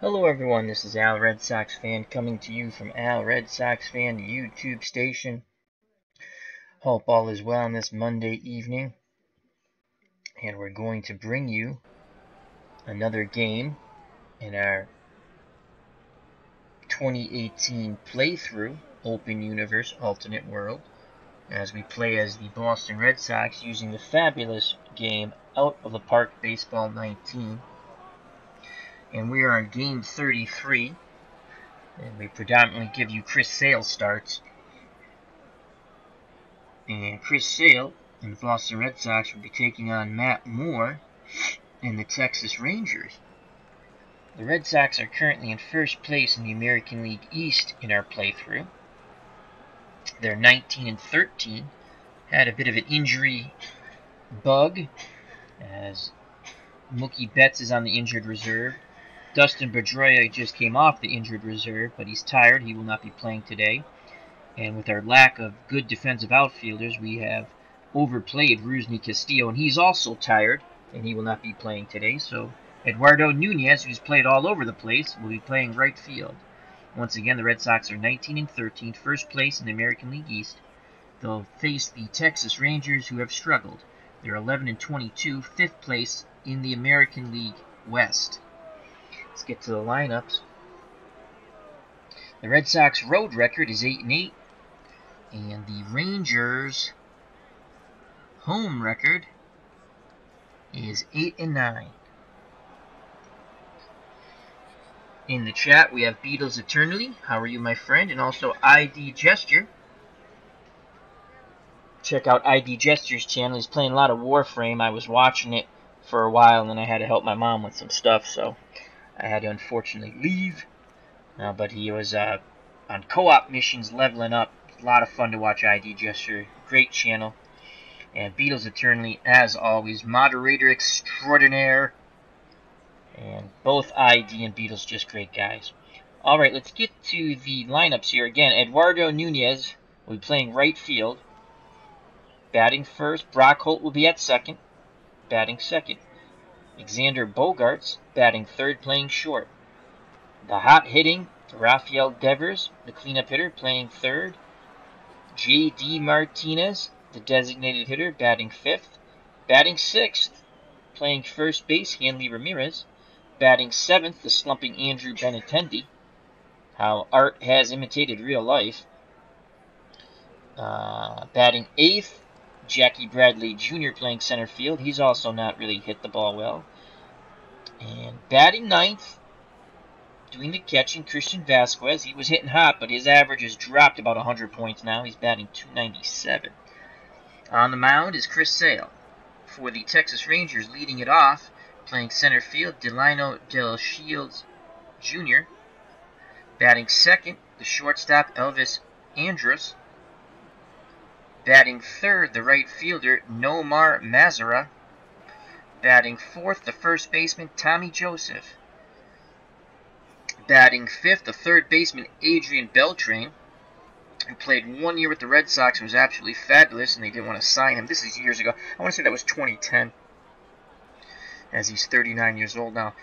Hello everyone, this is Al Red Sox Fan coming to you from Al Red Sox Fan YouTube station. Hope all is well on this Monday evening. And we're going to bring you another game in our 2018 playthrough, Open Universe Alternate World, as we play as the Boston Red Sox using the fabulous game Out of the Park Baseball 19. And we are on game 33. And we predominantly give you Chris Sale starts. And Chris Sale and the Boston Red Sox will be taking on Matt Moore and the Texas Rangers. The Red Sox are currently in first place in the American League East in our playthrough. They're 19-13. Had a bit of an injury bug as Mookie Betts is on the injured reserve. Dustin Pedroia just came off the injured reserve, but he's tired. He will not be playing today. And with our lack of good defensive outfielders, we have overplayed Rusney Castillo, and he's also tired, and he will not be playing today. So Eduardo Nunez, who's played all over the place, will be playing right field. Once again, the Red Sox are 19-13, first place in the American League East. They'll face the Texas Rangers, who have struggled. They're 11-22, fifth place in the American League West. Let's get to the lineups. The Red Sox road record is 8-8, and the Rangers home record is 8-9. In the chat, we have Beatles Eternally. How are you, my friend? And also ID Gesture. Check out ID Gesture's channel. He's playing a lot of Warframe. I was watching it for a while, and then I had to help my mom with some stuff, so I had to unfortunately leave. But he was on co-op missions, leveling up. A lot of fun to watch ID Gesture. Great channel. And Beatles Eternally, as always, moderator extraordinaire. And both ID and Beatles, just great guys. Alright, let's get to the lineups here. Again, Eduardo Nunez will be playing right field. Batting first, Brock Holt will be at second. Batting second. Alexander Bogaerts, batting third, playing short. The hot hitting, Rafael Devers, the cleanup hitter, playing third. J.D. Martinez, the designated hitter, batting fifth. Batting sixth, playing first base, Hanley Ramirez. Batting seventh, the slumping Andrew Benintendi. How art has imitated real life. Batting eighth, Jackie Bradley Jr. playing center field. He's also not really hit the ball well. And batting ninth, doing the catching, Christian Vasquez. He was hitting hot, but his average has dropped about 100 points now. He's batting .297. On the mound is Chris Sale. For the Texas Rangers, leading it off, playing center field, Delino Del Shields Jr. Batting second, the shortstop, Elvis Andrus. Batting third, the right fielder, Nomar Mazara. Batting fourth, the first baseman, Tommy Joseph. Batting fifth, the third baseman, Adrian Beltrain, who played 1 year with the Red Sox and was absolutely fabulous, and they didn't want to sign him. This is years ago. I want to say that was 2010, as he's 39 years old now.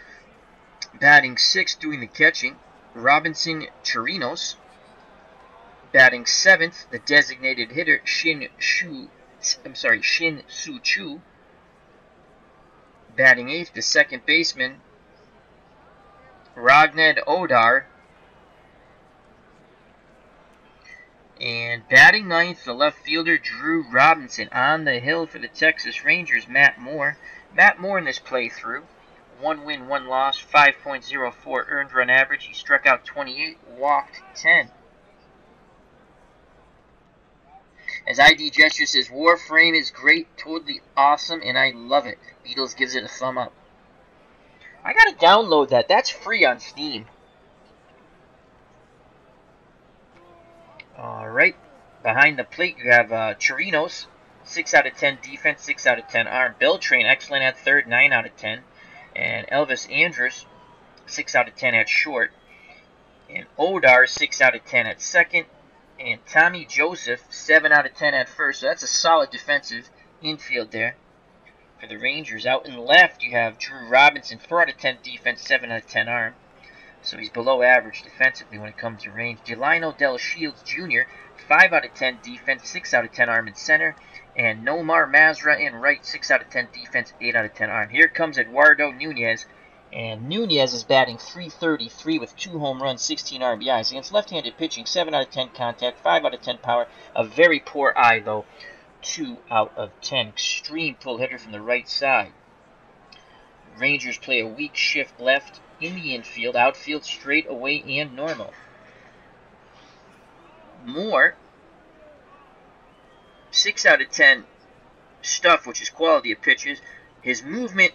Batting sixth, doing the catching, Robinson Chirinos. Batting seventh, the designated hitter, Shin Soo Choo. Batting eighth, the second baseman, Ragned Odar. And batting ninth, the left fielder, Drew Robinson. On the hill for the Texas Rangers, Matt Moore. Matt Moore in this playthrough, 1 win, 1 loss, 5.04 earned run average. He struck out 28, walked 10. As ID Gesture says, Warframe is great, totally awesome, and I love it. Beatles gives it a thumb up. I gotta download that. That's free on Steam. Alright. Behind the plate, you have Chirinos, 6 out of 10 defense, 6 out of 10 arm. Beltrain, excellent at third, 9 out of 10. And Elvis Andrus, 6 out of 10 at short. And Odar, 6 out of 10 at second. And Tommy Joseph, 7 out of 10 at first. So that's a solid defensive infield there for the Rangers. Out in the left, you have Drew Robinson, 4 out of 10 defense, 7 out of 10 arm. So he's below average defensively when it comes to range. Delino Del Shields Jr., 5 out of 10 defense, 6 out of 10 arm in center. And Nomar Mazra in right, 6 out of 10 defense, 8 out of 10 arm. Here comes Eduardo Nunez. And Nunez is batting .333 with 2 home runs, 16 RBIs. Against left-handed pitching, 7 out of 10 contact, 5 out of 10 power. A very poor eye, though. 2 out of 10. Extreme pull hitter from the right side. Rangers play a weak shift left in the infield, outfield straight away and normal. Moore, 6 out of 10 stuff, which is quality of pitches. His movement,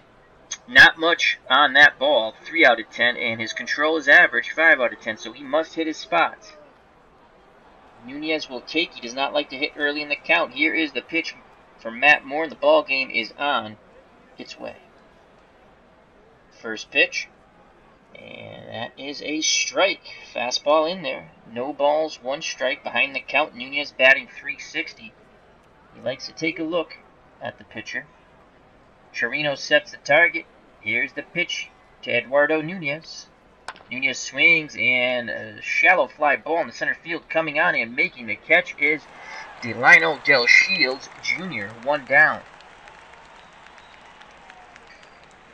not much on that ball, 3 out of 10, and his control is average, 5 out of 10, so he must hit his spots. Nunez will take. He does not like to hit early in the count. Here is the pitch from Matt Moore. The ball game is on its way. First pitch, and that is a strike. Fastball in there. No balls, 1 strike. Behind the count, Nunez batting .360. He likes to take a look at the pitcher. Chirino sets the target. Here's the pitch to Eduardo Nunez. Nunez swings, and a shallow fly ball in the center field. Coming on and making the catch is Delino Del Shields Jr., 1 down.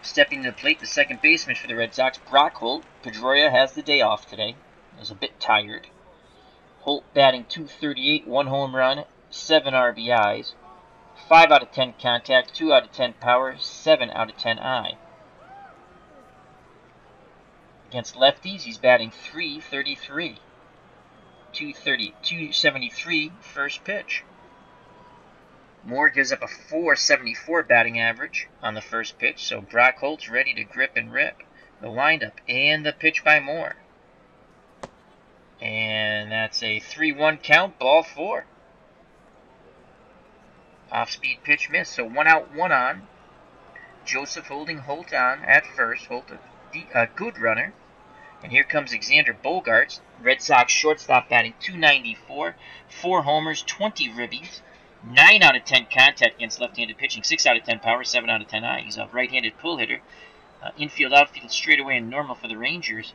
Stepping to the plate, the second baseman for the Red Sox, Brock Holt. Pedroia has the day off today. He was a bit tired. Holt batting .238, 1 home run, 7 RBIs, 5 out of 10 contact, 2 out of 10 power, 7 out of 10 eye. Against lefties, he's batting .333. 273 first pitch. Moore gives up a .474 batting average on the first pitch, so Brock Holt's ready to grip and rip. The windup and the pitch by Moore. And that's a 3-1 count, ball 4. Off-speed pitch miss, so 1 out, 1 on. Joseph holding Holt on at first. Holt a good runner. And here comes Xander Bogaerts, Red Sox shortstop, batting .294, 4 homers, 20 ribbies, 9 out of 10 contact against left-handed pitching, 6 out of 10 power, 7 out of 10 eye. He's a right-handed pull hitter. Infield, outfield, straightaway and normal for the Rangers.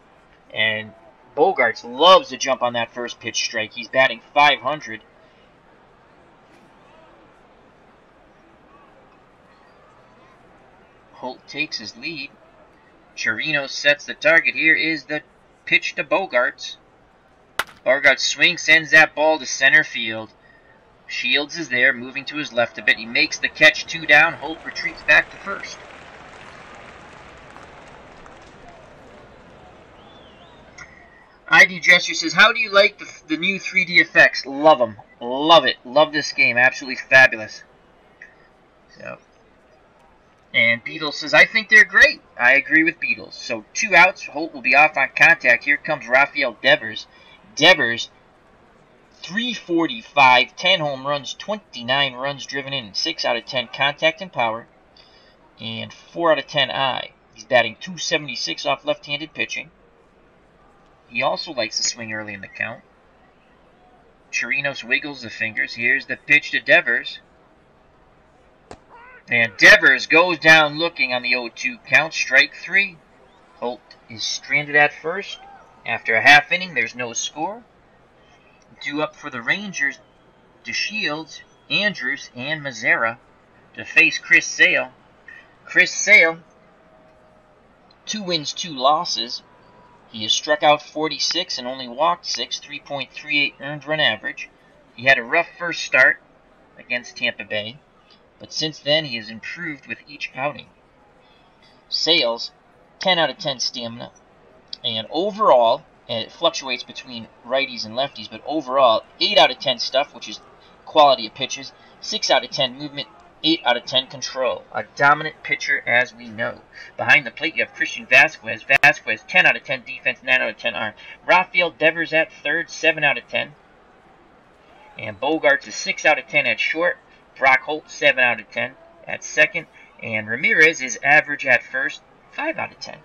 And Bogaerts loves to jump on that first pitch strike. He's batting .500. Holt takes his lead. Chirino sets the target. Here is the pitch to Bogaerts. Bogaerts swings, sends that ball to center field. Shields is there, moving to his left a bit. He makes the catch, 2 down. Holt retreats back to first. ID Gesture says, how do you like the new 3D effects? Love them. Love it. Love this game. Absolutely fabulous. So, and Beatles says, I think they're great. I agree with Beatles. So 2 outs. Holt will be off on contact. Here comes Rafael Devers. Devers, .345, 10 home runs, 29 runs driven in, 6 out of 10 contact and power, and 4 out of 10 eye. He's batting .276 off left-handed pitching. He also likes to swing early in the count. Chirinos wiggles the fingers. Here's the pitch to Devers. And Devers goes down looking on the 0-2 count, strike 3. Holt is stranded at first. After a half inning, there's no score. Due up for the Rangers, DeShields, Andrews, and Mazzara to face Chris Sale. Chris Sale, 2 wins, 2 losses. He has struck out 46 and only walked 6, 3.38 earned run average. He had a rough first start against Tampa Bay, but since then he has improved with each outing. Sales, 10 out of 10 stamina, and overall, and it fluctuates between righties and lefties, but overall, 8 out of 10 stuff, which is quality of pitches, 6 out of 10 movement, 8 out of 10 control. A dominant pitcher, as we know. Behind the plate, you have Christian Vasquez. Vasquez, 10 out of 10 defense, 9 out of 10 arm. Rafael Devers at third, 7 out of 10. And Bogaerts is 6 out of 10 at short. Brock Holt, 7 out of 10 at second. And Ramirez is average at first, 5 out of 10.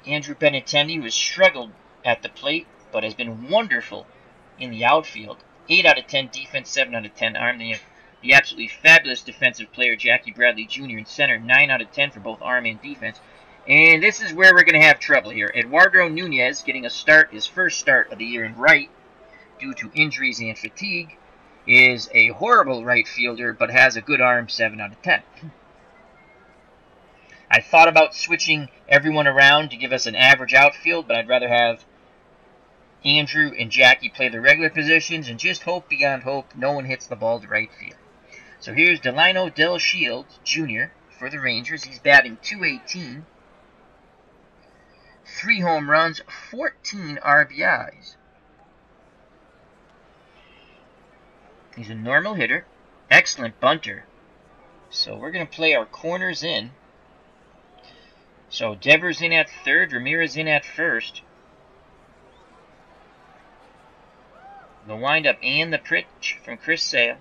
Andrew Benintendi, who has struggled at the plate, but has been wonderful in the outfield. 8 out of 10 defense, 7 out of 10 arm. Then you have the absolutely fabulous defensive player, Jackie Bradley Jr. in center, 9 out of 10 for both arm and defense. And this is where we're going to have trouble here. Eduardo Nunez getting a start, his first start of the year in right, due to injuries and fatigue, is a horrible right fielder, but has a good arm, 7 out of 10. I thought about switching everyone around to give us an average outfield, but I'd rather have Andrew and Jackie play the regular positions and just hope beyond hope no one hits the ball to right field. So here's Delino Del Shields Jr. for the Rangers. He's batting .218. 3 home runs, 14 RBIs. He's a normal hitter, excellent bunter. So we're going to play our corners in. So Devers in at third, Ramirez in at first. The windup and the pitch from Chris Sale.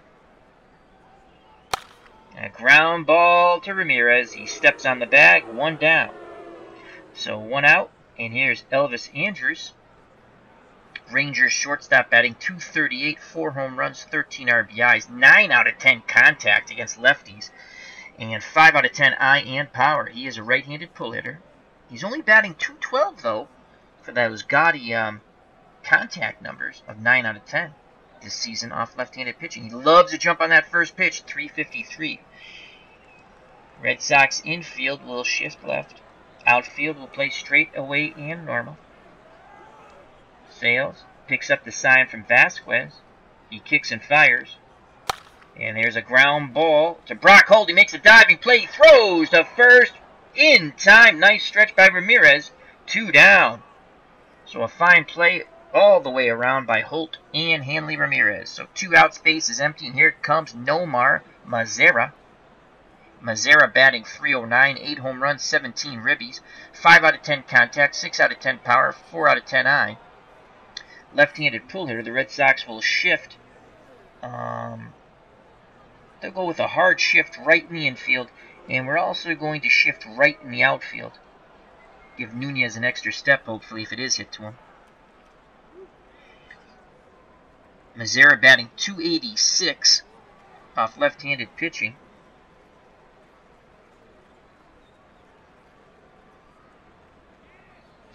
A ground ball to Ramirez. He steps on the bag, 1 down. So 1 out, and here's Elvis Andrus. Rangers shortstop batting .238, 4 home runs, 13 RBIs, 9 out of 10 contact against lefties, and 5 out of 10 eye and power. He is a right-handed pull hitter. He's only batting .212 though, for those gaudy contact numbers of 9 out of 10 this season off left-handed pitching. He loves to jump on that first pitch, .353. Red Sox infield will shift left. Outfield will play straight away and normal. Sales picks up the sign from Vasquez. He kicks and fires. And there's a ground ball to Brock Holt. He makes a diving play. He throws to first in time. Nice stretch by Ramirez. 2 down. So a fine play all the way around by Holt and Hanley Ramirez. So 2 out, space is empty, and here comes Nomar Mazara. Mazara batting .309, 8 home runs, 17 ribbies, 5 out of 10 contact, 6 out of 10 power, 4 out of 10 eye. Left-handed pull hitter. The Red Sox will shift. They'll go with a hard shift right in the infield, and we're also going to shift right in the outfield. Give Nunez an extra step, hopefully, if it is hit to him. Mazara batting .286 off left-handed pitching.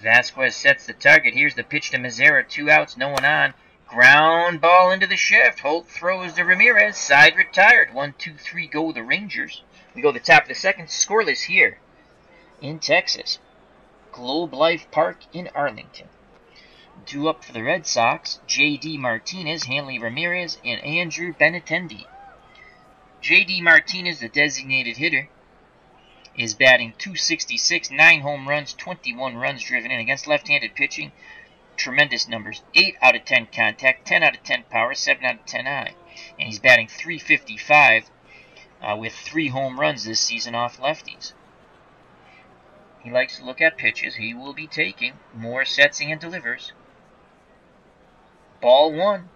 Vasquez sets the target. Here's the pitch to Mazara. 2 outs, no one on. Ground ball into the shift. Holt throws to Ramirez. Side retired. 1, 2, 3 go the Rangers. We go to the top of the second. Scoreless here in Texas. Globe Life Park in Arlington. 2 up for the Red Sox. J.D. Martinez, Hanley Ramirez, and Andrew Benintendi. J.D. Martinez, the designated hitter, is batting .266, 9 home runs, 21 runs driven in against left-handed pitching. Tremendous numbers. 8 out of 10 contact, 10 out of 10 power, 7 out of 10 eye. And he's batting .355 with 3 home runs this season off lefties. He likes to look at pitches. He will be taking more sets and delivers. Ball 1.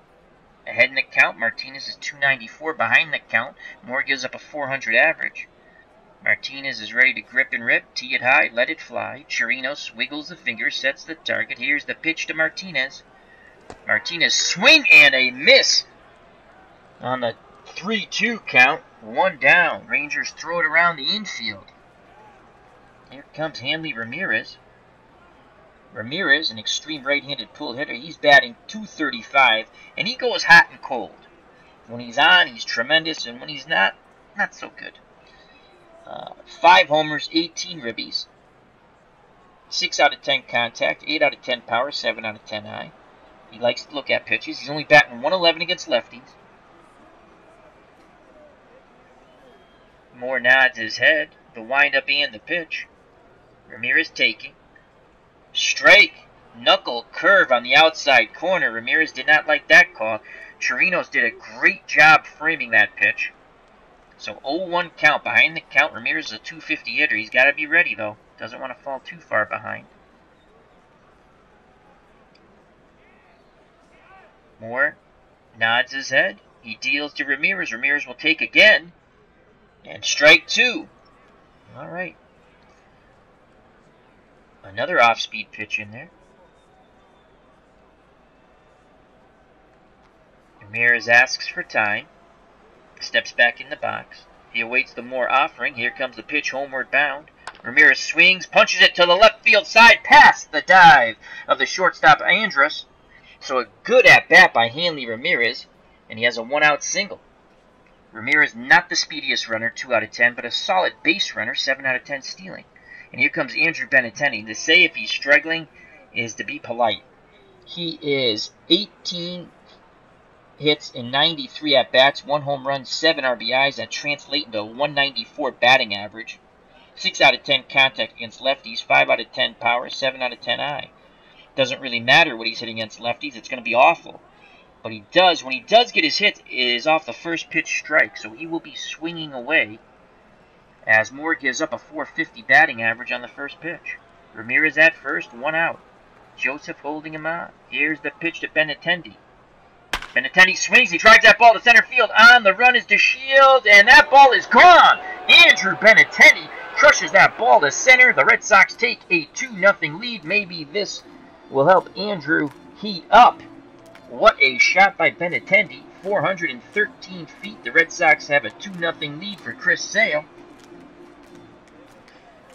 Ahead in the count. Martinez is .294 behind the count. Moore gives up a .400 average. Martinez is ready to grip and rip, tee it high, let it fly. Chirinos wiggles the finger, sets the target. Here's the pitch to Martinez. Martinez swing and a miss on the 3-2 count. 1 down. Rangers throw it around the infield. Here comes Hanley Ramirez. Ramirez, an extreme right-handed pull hitter. He's batting .235, and he goes hot and cold. When he's on, he's tremendous, and when he's not so good. 5 homers, 18 ribbies, 6 out of 10 contact, 8 out of 10 power, 7 out of 10 eye. He likes to look at pitches. He's only batting .111 against lefties. Moore nods his head. The windup and the pitch. Ramirez taking. Strike. Knuckle curve on the outside corner. Ramirez did not like that call. Chirinos did a great job framing that pitch. So 0-1 count. Behind the count, Ramirez is a .250 hitter. He's got to be ready, though. Doesn't want to fall too far behind. Moore nods his head. He deals to Ramirez. Ramirez will take again. And strike 2. All right. Another off-speed pitch in there. Ramirez asks for time. Steps back in the box. He awaits the Moore offering. Here comes the pitch, homeward bound. Ramirez swings, punches it to the left field side, past the dive of the shortstop Andrus. So a good at-bat by Hanley Ramirez, and he has a one-out single. Ramirez not the speediest runner, 2 out of 10, but a solid base runner, 7 out of 10 stealing. And here comes Andrew Benintendi. To say if he's struggling is to be polite. He is 18 hits in 93 at-bats, 1 home run, 7 RBIs. That translate into a 194 batting average. 6 out of 10 contact against lefties, 5 out of 10 power, 7 out of 10 eye. Doesn't really matter what he's hitting against lefties. It's going to be awful. But he does, when he does get his hits, it is off the first pitch strike. So he will be swinging away as Moore gives up a 450 batting average on the first pitch. Ramirez at first, 1 out. Joseph holding him on. Here's the pitch to Benintendi. Benintendi swings. He drives that ball to center field. On the run is DeShields, and that ball is gone. Andrew Benintendi crushes that ball to center. The Red Sox take a 2-0 lead. Maybe this will help Andrew heat up. What a shot by Benintendi. 413 feet. The Red Sox have a 2-0 lead for Chris Sale.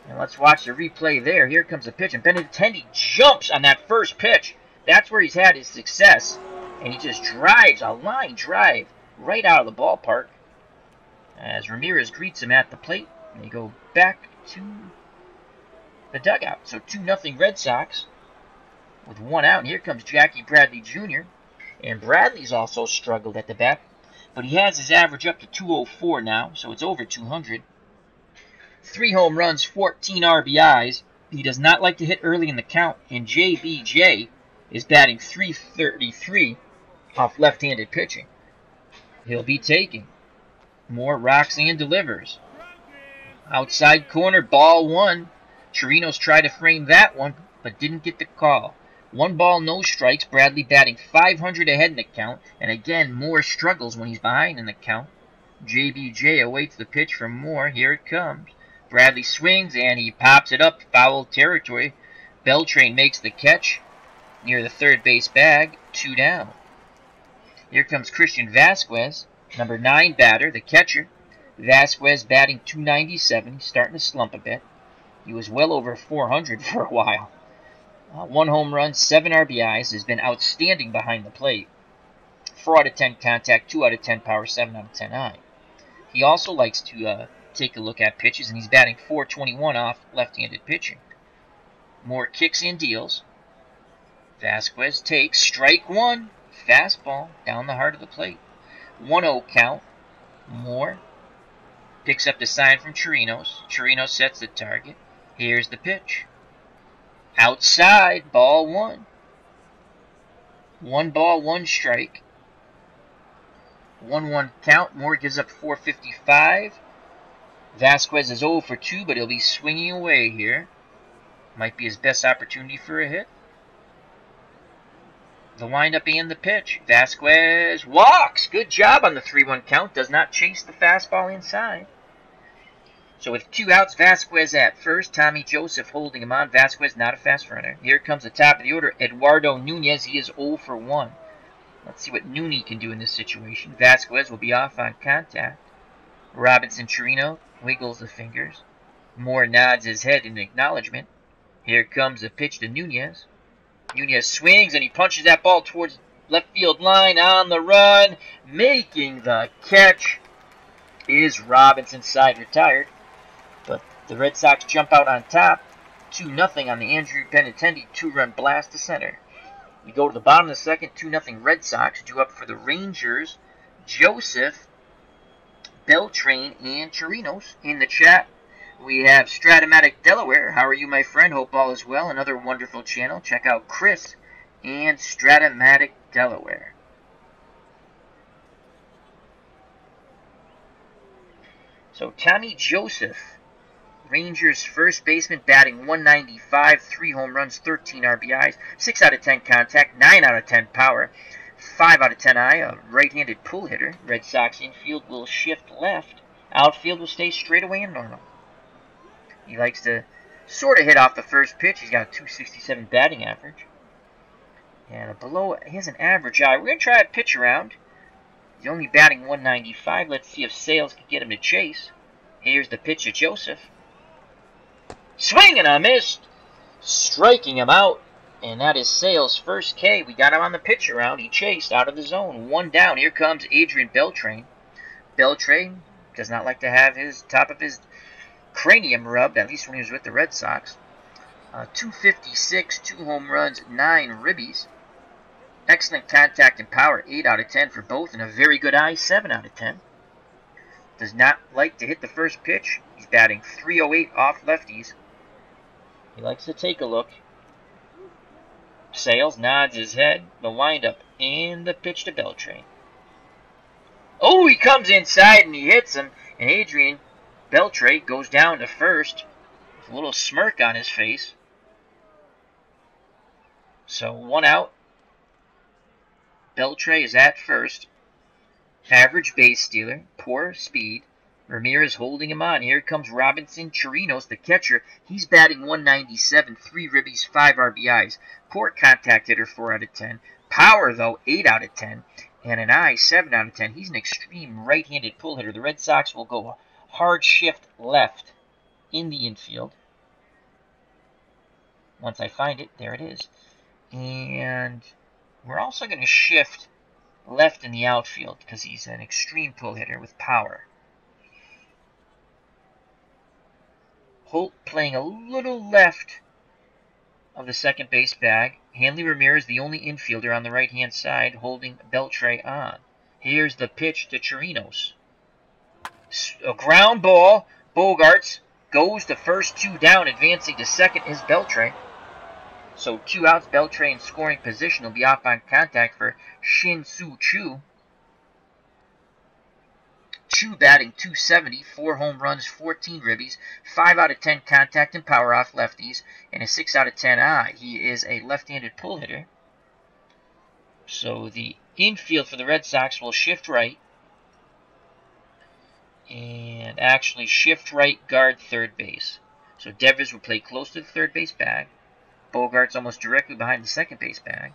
And let's watch the replay there. Here comes the pitch, and Benintendi jumps on that first pitch. That's where he's had his success. And he just drives, a line drive, right out of the ballpark. As Ramirez greets him at the plate. And they go back to the dugout. So 2-0 Red Sox with 1 out. And here comes Jackie Bradley Jr. And Bradley's also struggled at the bat. But he has his average up to 204 now. So it's over 200. 3 home runs, 14 RBIs. He does not like to hit early in the count. And JBJ is batting .333 off left-handed pitching. He'll be taking. Moore rocks and delivers. Outside corner, ball 1. Chirinos tried to frame that one, but didn't get the call. 1 ball, no strikes. Bradley batting .500 ahead in the count. And again, Moore struggles when he's behind in the count. JBJ awaits the pitch from Moore. Here it comes. Bradley swings, and he pops it up. Foul territory. Beltran makes the catch near the third base bag. 2 down. Here comes Christian Vasquez, number 9 batter, the catcher. Vasquez batting .297. He's starting to slump a bit. He was well over 400 for a while. 1 home run, 7 RBIs. Has been outstanding behind the plate. 4 out of 10 contact, 2 out of 10 power, 7 out of 10 eye. He also likes to take a look at pitches, and he's batting .421 off left-handed pitching. Moore kicks and deals. Vasquez takes strike 1. Fastball down the heart of the plate. 1-0 count. Moore picks up the sign from Chirinos. Chirinos sets the target. Here's the pitch. Outside, ball 1. 1 ball, 1 strike. 1-1 count. Moore gives up .455. Vasquez is 0 for 2, but he'll be swinging away here. Might be his best opportunity for a hit. The windup and the pitch. Vasquez walks. Good job on the 3-1 count. Does not chase the fastball inside. So with 2 outs, Vasquez at first. Tommy Joseph holding him on. Vasquez not a fast runner. Here comes the top of the order. Eduardo Nunez. He is 0 for 1. Let's see what Nuni can do in this situation. Vasquez will be off on contact. Robinson Chirino wiggles the fingers. Moore nods his head in acknowledgement. Here comes the pitch to Nunez. Nunez swings, and he punches that ball towards left field line on the run. Making the catch is Robinson, side retired. But the Red Sox jump out on top. 2-0 on the Andrew Benintendi 2-run blast to center. We go to the bottom of the second. 2-0 Red Sox due up for the Rangers. Joseph, Beltran, and Chirinos. In the chat, we have Stratomatic Delaware. How are you, my friend? Hope all is well. Another wonderful channel. Check out Chris and Stratomatic Delaware. So Tommy Joseph, Rangers first baseman, batting .195, 3 home runs, 13 RBIs, 6 out of 10 contact, 9 out of 10 power, 5 out of 10 eye, a right-handed pull hitter. Red Sox infield will shift left. Outfield will stay straight away and normal. He likes to sort of hit off the first pitch. He's got a .267 batting average. And below, he has an average eye. We're going to try a pitch around. He's only batting .195. Let's see if Sales can get him to chase. Here's the pitch to Joseph. Swing and a miss. Striking him out. And that is Sale's first K. We got him on the pitch around. He chased out of the zone. One down. Here comes Adrian Beltre. Beltre does not like to have his top of his cranium rubbed, at least when he was with the Red Sox. 256, 2 home runs, 9 ribbies. Excellent contact and power, 8 out of 10 for both, and a very good eye, 7 out of 10. Does not like to hit the first pitch. He's batting .308 off lefties. He likes to take a look. Sales nods his head, the windup, and the pitch to Beltre. Oh, he comes inside and he hits him, and Adrian Beltre goes down to first with a little smirk on his face. So 1 out. Beltre is at first. Average base stealer, poor speed. Ramirez holding him on. Here comes Robinson Chirinos, the catcher. He's batting .197, 3 ribbies, 5 RBIs. Poor contact hitter, 4 out of 10. Power, though, 8 out of 10. And an eye, 7 out of 10. He's an extreme right-handed pull hitter. The Red Sox will go hard shift left in the infield. Once I find it, there it is. And we're also going to shift left in the outfield because he's an extreme pull hitter with power. Holt playing a little left of the second base bag. Hanley Ramirez, the only infielder on the right-hand side, holding Beltre on. Here's the pitch to Chirinos. A ground ball. Bogarts goes to first, 2 down. Advancing to second is Beltre. So 2 outs, Beltre in scoring position. Will be off on contact for Shin-Soo Choo. Choo batting .270, 4 home runs, 14 ribbies, 5 out of 10 contact and power off lefties, and a 6 out of 10 eye. He is a left-handed pull hitter. So the infield for the Red Sox will shift right. And actually shift right, guard third base. So Devers will play close to the third base bag. Bogart's almost directly behind the second base bag.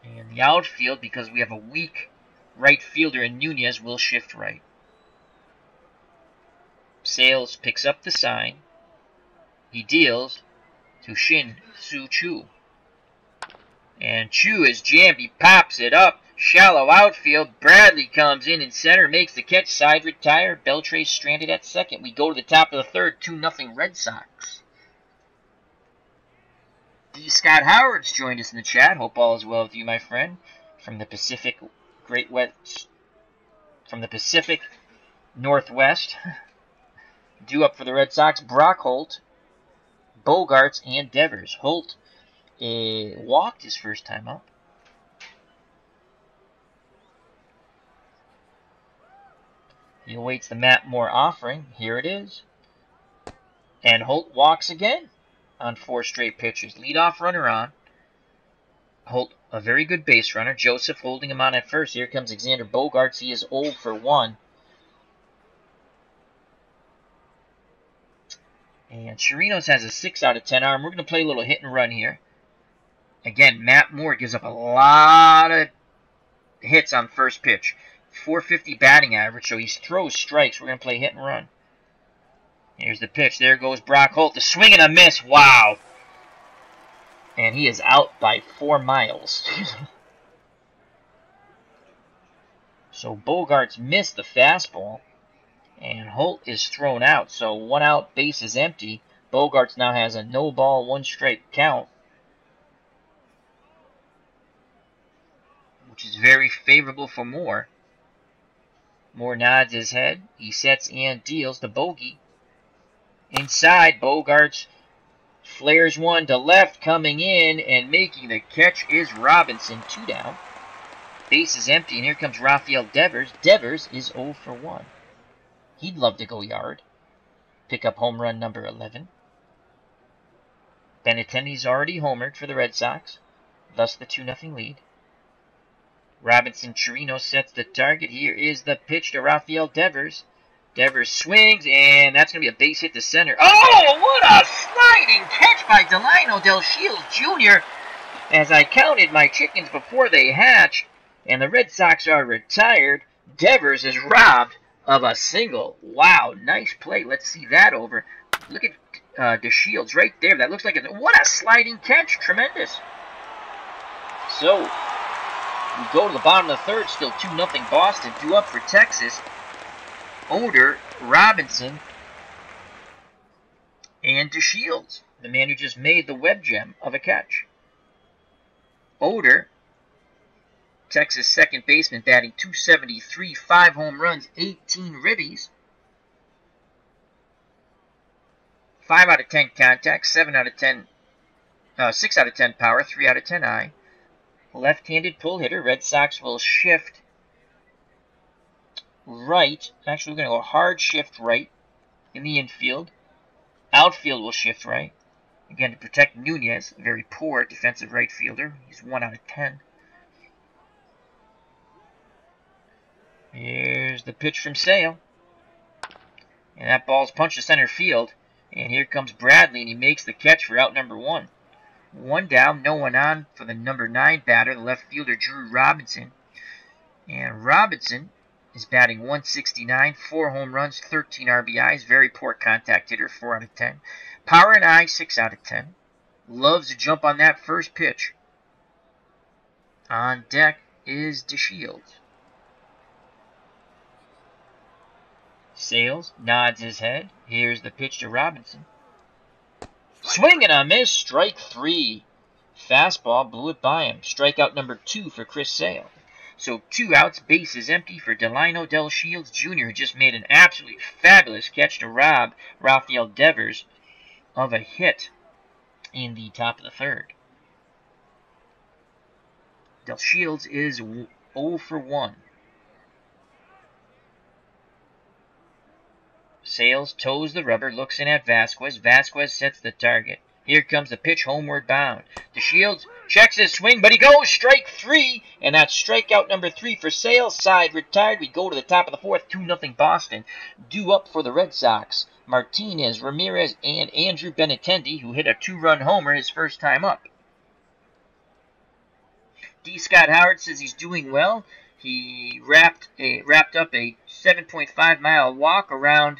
And the outfield, because we have a weak right fielder in Nunez, will shift right. Sales picks up the sign. He deals to Shin-Soo Choo. And Choo is jammed. He pops it up. Shallow outfield. Bradley comes in center, makes the catch. Side retire. Beltre stranded at second. We go to the top of the third. 2-0 Red Sox. D. Scott Howard's joined us in the chat. Hope all is well with you, my friend. From the Pacific Northwest. Due up for the Red Sox, Brock Holt, Bogarts, and Devers. Holt walked his first time up. He awaits the Matt Moore offering. Here it is. And Holt walks again on 4 straight pitches. Leadoff runner on. Holt, a very good base runner. Joseph holding him on at first. Here comes Xander Bogaerts. He is 0 for 1. And Chirinos has a 6 out of 10 arm. We're going to play a little hit and run here. Again, Matt Moore gives up a lot of hits on first pitch. 450 batting average, so he throws strikes. We're going to play hit and run. Here's the pitch. There goes Brock Holt. The swing and a miss. Wow. And he is out by 4 miles. So Bogarts missed the fastball. And Holt is thrown out. So 1 out, base is empty. Bogarts now has a no ball, 1 strike count. Which is very favorable for Moore. Moore nods his head. He sets and deals the bogey. Inside, Bogarts flares one to left, coming in and making the catch is Robinson. 2 down. Base is empty, and here comes Rafael Devers. Devers is 0 for 1. He'd love to go yard. Pick up home run number 11. Benintendi's already homered for the Red Sox, thus the 2-0 lead. Robinson Chirinos sets the target. Here is the pitch to Rafael Devers. Devers swings, and that's going to be a base hit to center. Oh, what a sliding catch by Delino Del Shields Jr. As I counted my chickens before they hatched, and the Red Sox are retired, Devers is robbed of a single. Wow, nice play. Let's see that over. Look at DeShields right there. That looks like what a sliding catch. Tremendous. So, we go to the bottom of the third. Still 2-0 Boston. Due up for Texas. Oder, Robinson, and DeShields, the man who just made the web gem of a catch. Oder, Texas second baseman, batting .273, 5 home runs, 18 ribbies, 5 out of 10 contact, 6 out of 10 power, 3 out of 10 eye. Left-handed pull hitter. Red Sox will shift right. Actually, we're going to go hard shift right in the infield. Outfield will shift right. Again, to protect Nunez, a very poor defensive right fielder. He's 1 out of 10. Here's the pitch from Sale. And that ball's punched to center field. And here comes Bradley, and he makes the catch for out number 1. 1 down, no one on for the number 9 batter, the left fielder Drew Robinson. And Robinson is batting .169, 4 home runs, 13 RBIs, very poor contact hitter, 4 out of 10. Power and eye, 6 out of 10. Loves to jump on that first pitch. On deck is DeShields. Sales nods his head. Here's the pitch to Robinson. Swing and a miss, strike 3. Fastball blew it by him. Strikeout number 2 for Chris Sale. So 2 outs, bases empty for Delino DeShields Jr., who just made an absolutely fabulous catch to rob Rafael Devers of a hit in the top of the third. DeShields is 0 for 1. Sales toes the rubber, looks in at Vasquez. Vasquez sets the target. Here comes the pitch, homeward bound. DeShields checks his swing, but he goes strike 3, and that's strikeout number 3 for Sales. Side retired. We go to the top of the fourth, 2-0 Boston. Due up for the Red Sox, Martinez, Ramirez, and Andrew Benintendi, who hit a 2-run homer his first time up. D. Scott Howard says he's doing well. He wrapped up a 7.5-mile walk around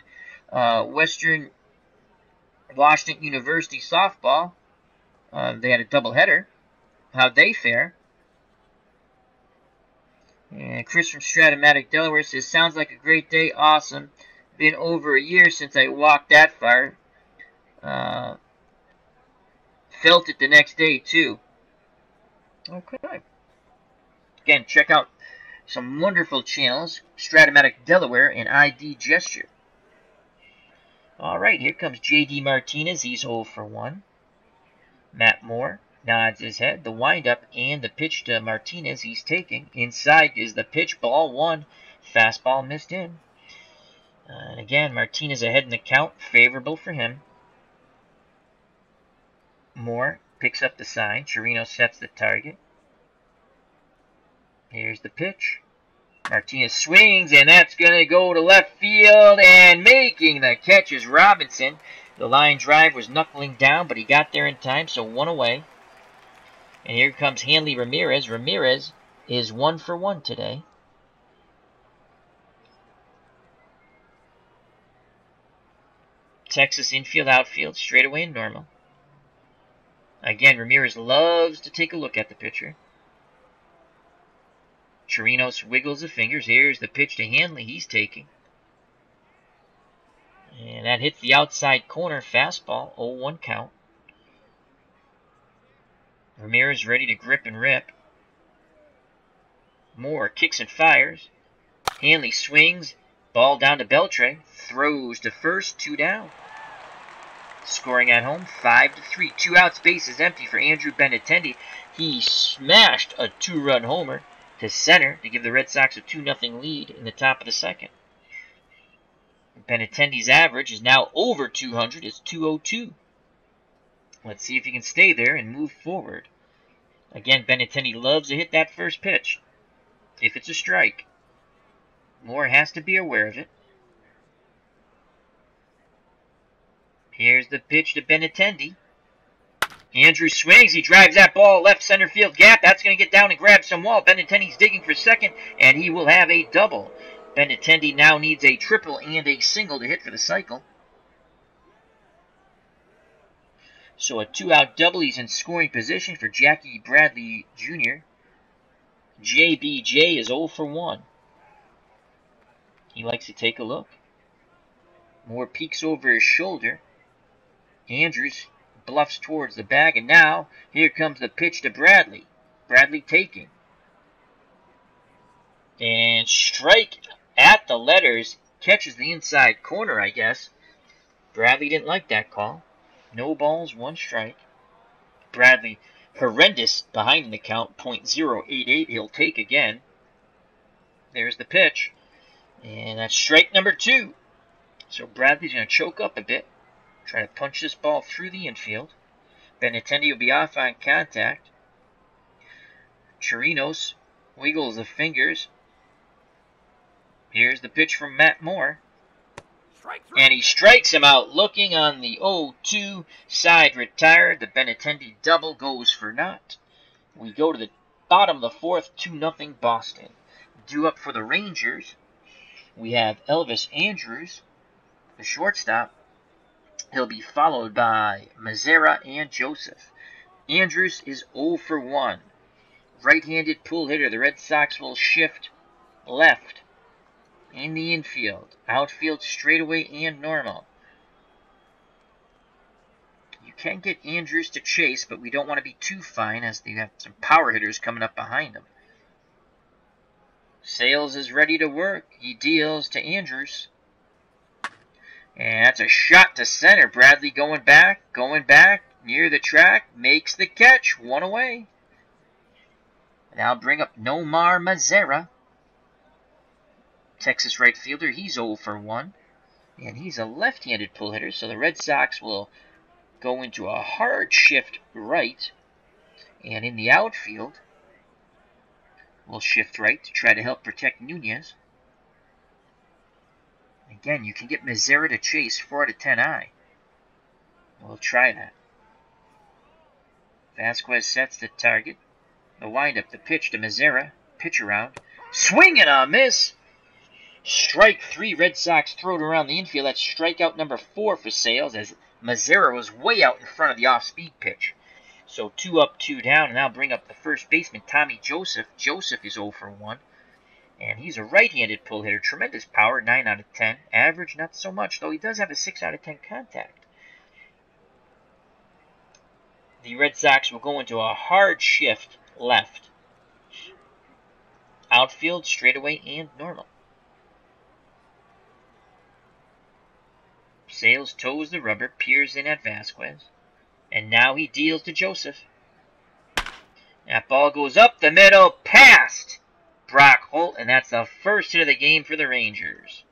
Western Washington University softball. They had a doubleheader. How'd they fare? And Chris from Stratomatic, Delaware says, sounds like a great day. Awesome. Been over a year since I walked that far. Felt it the next day, too. Okay. Again, check out some wonderful channels. Stratomatic, Delaware, and ID Gesture. Alright, here comes J.D. Martinez. He's 0 for 1. Matt Moore nods his head. The windup and the pitch to Martinez he's taking. Inside is the pitch. Ball 1. Fastball missed in. And again, Martinez ahead in the count. Favorable for him. Moore picks up the sign. Chirino sets the target. Here's the pitch. Martinez swings, and that's going to go to left field, and making the catch is Robinson. The line drive was knuckling down, but he got there in time, so 1 away. And here comes Hanley Ramirez. Ramirez is 1 for 1 today. Texas infield, outfield, straightaway and normal. Again, Ramirez loves to take a look at the pitcher. Chirinos wiggles the fingers. Here's the pitch to Hanley he's taking. And that hits the outside corner. Fastball, 0-1 count. Ramirez ready to grip and rip. Moore kicks and fires. Hanley swings. Ball down to Beltre. Throws to first, 2 down. Scoring at home, 5-3. 2 outs, bases empty for Andrew Benintendi. He smashed a 2-run homer to center to give the Red Sox a 2-0 lead in the top of the second. Benintendi's average is now over 200. It's 202. Let's see if he can stay there and move forward. Again, Benintendi loves to hit that first pitch. If it's a strike, Moore has to be aware of it. Here's the pitch to Benintendi. Andrew swings. He drives that ball left center field gap. That's going to get down and grab some wall. Benintendi's digging for second, and he will have a double. Benintendi now needs a triple and a single to hit for the cycle. So a 2-out double. He's in scoring position for Jackie Bradley Jr. JBJ is 0 for 1. He likes to take a look. Moore peeks over his shoulder. Andrews bluffs towards the bag, and now here comes the pitch to Bradley. Bradley taking. And strike at the letters. Catches the inside corner, I guess. Bradley didn't like that call. No balls, 1 strike. Bradley, horrendous behind the count, .088. He'll take again. There's the pitch. And that's strike number 2. So Bradley's going to choke up a bit. Try to punch this ball through the infield. Benintendi will be off on contact. Chirinos wiggles the fingers. Here's the pitch from Matt Moore. And he strikes him out, looking on the 0-2 side retired. The Benintendi double goes for naught. We go to the bottom of the 4th, 2-0 Boston. Due up for the Rangers, we have Elvis Andrews, the shortstop. He'll be followed by Mazzara and Joseph. Andrews is 0 for 1. Right-handed pull hitter. The Red Sox will shift left in the infield. Outfield straightaway and normal. You can get Andrews to chase, but we don't want to be too fine as they have some power hitters coming up behind him. Sales is ready to work. He deals to Andrews. And that's a shot to center. Bradley going back, near the track, makes the catch, 1 away. Now bring up Nomar Mazzara. Texas right fielder, he's 0 for 1. And he's a left-handed pull hitter, so the Red Sox will go into a hard shift right. And in the outfield, we'll shift right to try to help protect Nunez. Again, you can get Mazzara to chase 4 out of 10 eye. We'll try that. Vasquez sets the target. The windup, the pitch to Mazzara. Pitch around. Swing and a miss! Strike 3. Red Sox throw it around the infield. That's strikeout number 4 for Sales, as Mazzara was way out in front of the off-speed pitch. So 2 up, 2 down, and now bring up the first baseman, Tommy Joseph. Joseph is 0 for 1. And he's a right-handed pull hitter. Tremendous power, 9 out of 10. Average, not so much, though he does have a 6 out of 10 contact. The Red Sox will go into a hard shift left. Outfield, straightaway, and normal. Sales toes the rubber, peers in at Vasquez. And now he deals to Joseph. That ball goes up the middle, past Brock Holt, and that's the first hit of the game for the Rangers.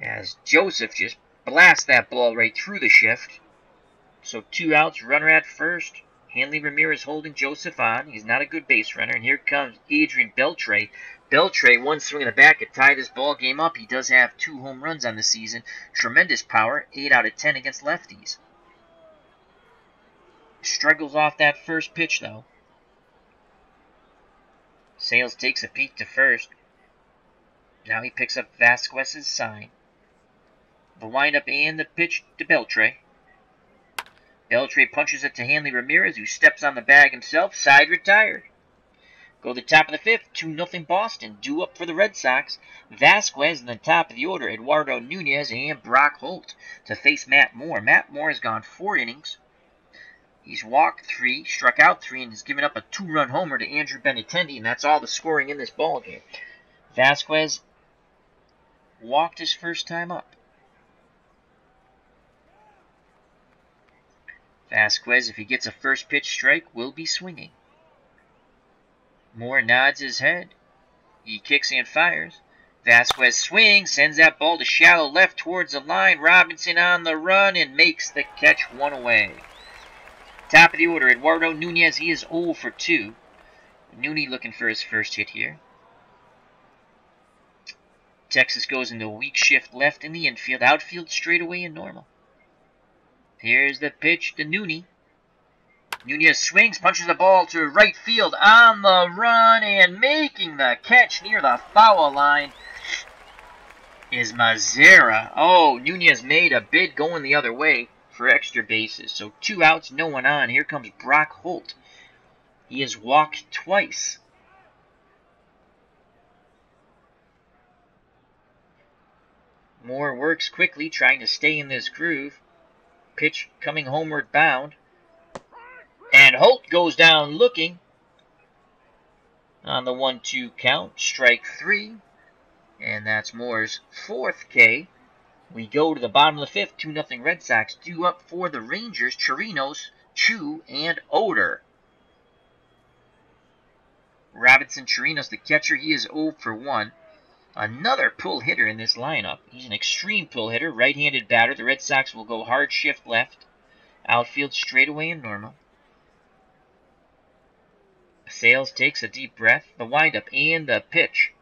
As Joseph just blasts that ball right through the shift. So 2 outs, runner at first. Hanley Ramirez holding Joseph on. He's not a good base runner. And here comes Adrian Beltre. Beltre, 1 swing in the back to tie this ball game up. He does have 2 home runs on the season. Tremendous power, 8 out of 10 against lefties. Struggles off that first pitch, though. Sales takes a peek to first. Now he picks up Vasquez's sign. The windup and the pitch to Beltre. Beltre punches it to Hanley Ramirez, who steps on the bag himself. Side retired. Go to the top of the 5th, 2-0 Boston. Due up for the Red Sox. Vasquez in the top of the order. Eduardo Nunez and Brock Holt to face Matt Moore. Matt Moore has gone 4 innings. He's walked 3, struck out 3, and has given up a 2-run homer to Andrew Benintendi, and that's all the scoring in this ballgame. Vasquez walked his first time up. Vasquez, if he gets a first pitch strike, will be swinging. Moore nods his head. He kicks and fires. Vasquez swings, sends that ball to shallow left towards the line. Robinson on the run and makes the catch, 1 away. Top of the order, Eduardo Nunez, he is 0 for 2. Nooney looking for his first hit here. Texas goes into a weak shift left in the infield. Outfield straightaway and normal. Here's the pitch to Nooney. Nunez swings, punches the ball to right field on the run, and making the catch near the foul line is Mazzara. Oh, Nunez made a bid going the other way. for extra bases. So 2 outs, no one on. Here comes Brock Holt. He has walked twice. Moore works quickly, trying to stay in this groove. Pitch coming homeward bound. And Holt goes down looking. On the 1-2 count, strike 3. And that's Moore's 4th K. We go to the bottom of the 5th, 2-0 Red Sox. Due up for the Rangers, Chirinos, Chu, and Oder. Robinson Chirinos, the catcher, he is 0 for 1. Another pull hitter in this lineup. He's an extreme pull hitter, right-handed batter. The Red Sox will go hard shift left. Outfield straightaway and normal. Sales takes a deep breath. The windup and the pitch.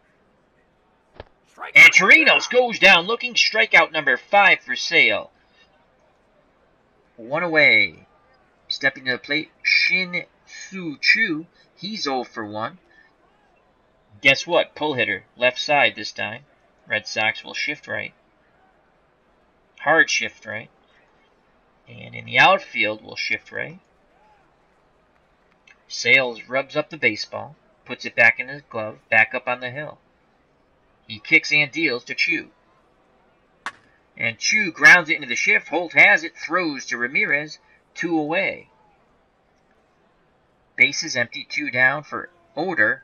And Chirinos goes down looking. Strikeout number 5 for Sale. 1 away. Stepping to the plate, Shin Soo Chu. He's 0 for 1. Guess what? Pull hitter. Left side this time. Red Sox will shift right. Hard shift right. And in the outfield, we'll shift right. Sales rubs up the baseball, puts it back in his glove, back up on the hill. He kicks and deals to Chu. And Chu grounds it into the shift. Holt has it, throws to Ramirez, 2 away. Bases empty, 2 down for Oder.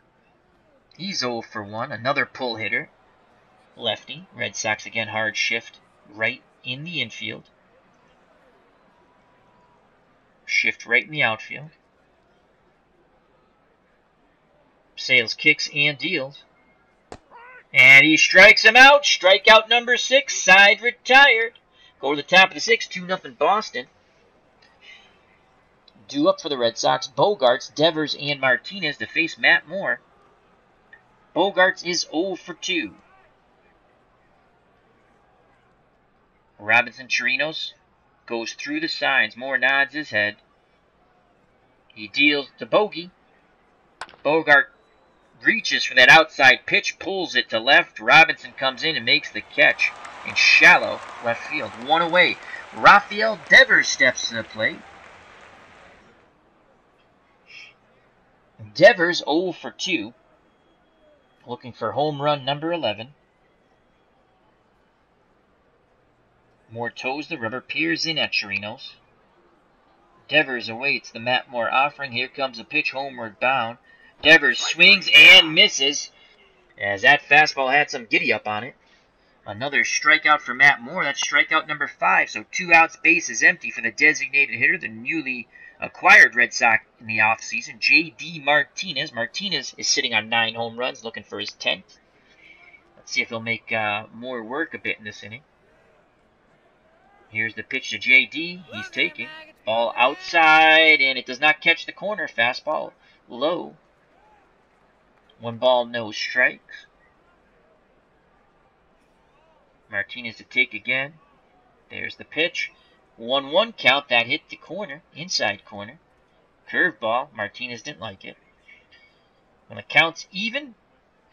He's 0 for 1, another pull hitter. Lefty. Red Sox again hard shift right in the infield. Shift right in the outfield. Sales kicks and deals. And he strikes him out. Strikeout number 6. Side retired. Go to the top of the 6th. 2-0 Boston. Due up for the Red Sox. Bogarts, Devers, and Martinez to face Matt Moore. Bogarts is 0 for 2. Robinson Chirinos goes through the signs. Moore nods his head. He deals to Bogey. Bogart reaches for that outside pitch, pulls it to left. Robinson comes in and makes the catch in shallow left field. 1 away. Rafael Devers steps to the plate. Devers 0 for 2. Looking for home run number 11. Moore toes the rubber, peers in at Chirinos. Devers awaits the Matt Moore offering. Here comes a pitch homeward bound. Devers swings and misses, as that fastball had some giddy up on it. Another strikeout for Matt Moore. That's strikeout number 5. So 2 outs, base is empty for the designated hitter, the newly acquired Red Sox in the offseason, J.D. Martinez. Martinez is sitting on 9 home runs, looking for his 10th. Let's see if he'll make Moore work a bit in this inning. Here's the pitch to J.D. He's taking. Ball outside, and it does not catch the corner. Fastball low. 1 ball, no strikes. Martinez to take again. There's the pitch. 1-1 count. That hit the corner, inside corner. Curveball. Martinez didn't like it. When the count's even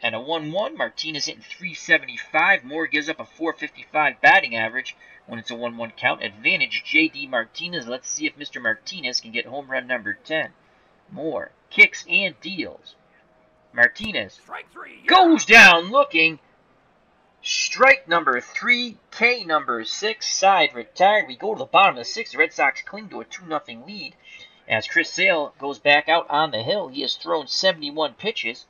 at a 1-1, Martinez hitting .375. Moore gives up a .455 batting average when it's a 1-1 count. Advantage J.D. Martinez. Let's see if Mr. Martinez can get home run number 10. Moore kicks and deals. Martinez goes down looking. Strike number 3, K number 6, side retired. We go to the bottom of the 6th. The Red Sox cling to a 2-0 lead as Chris Sale goes back out on the hill. He has thrown 71 pitches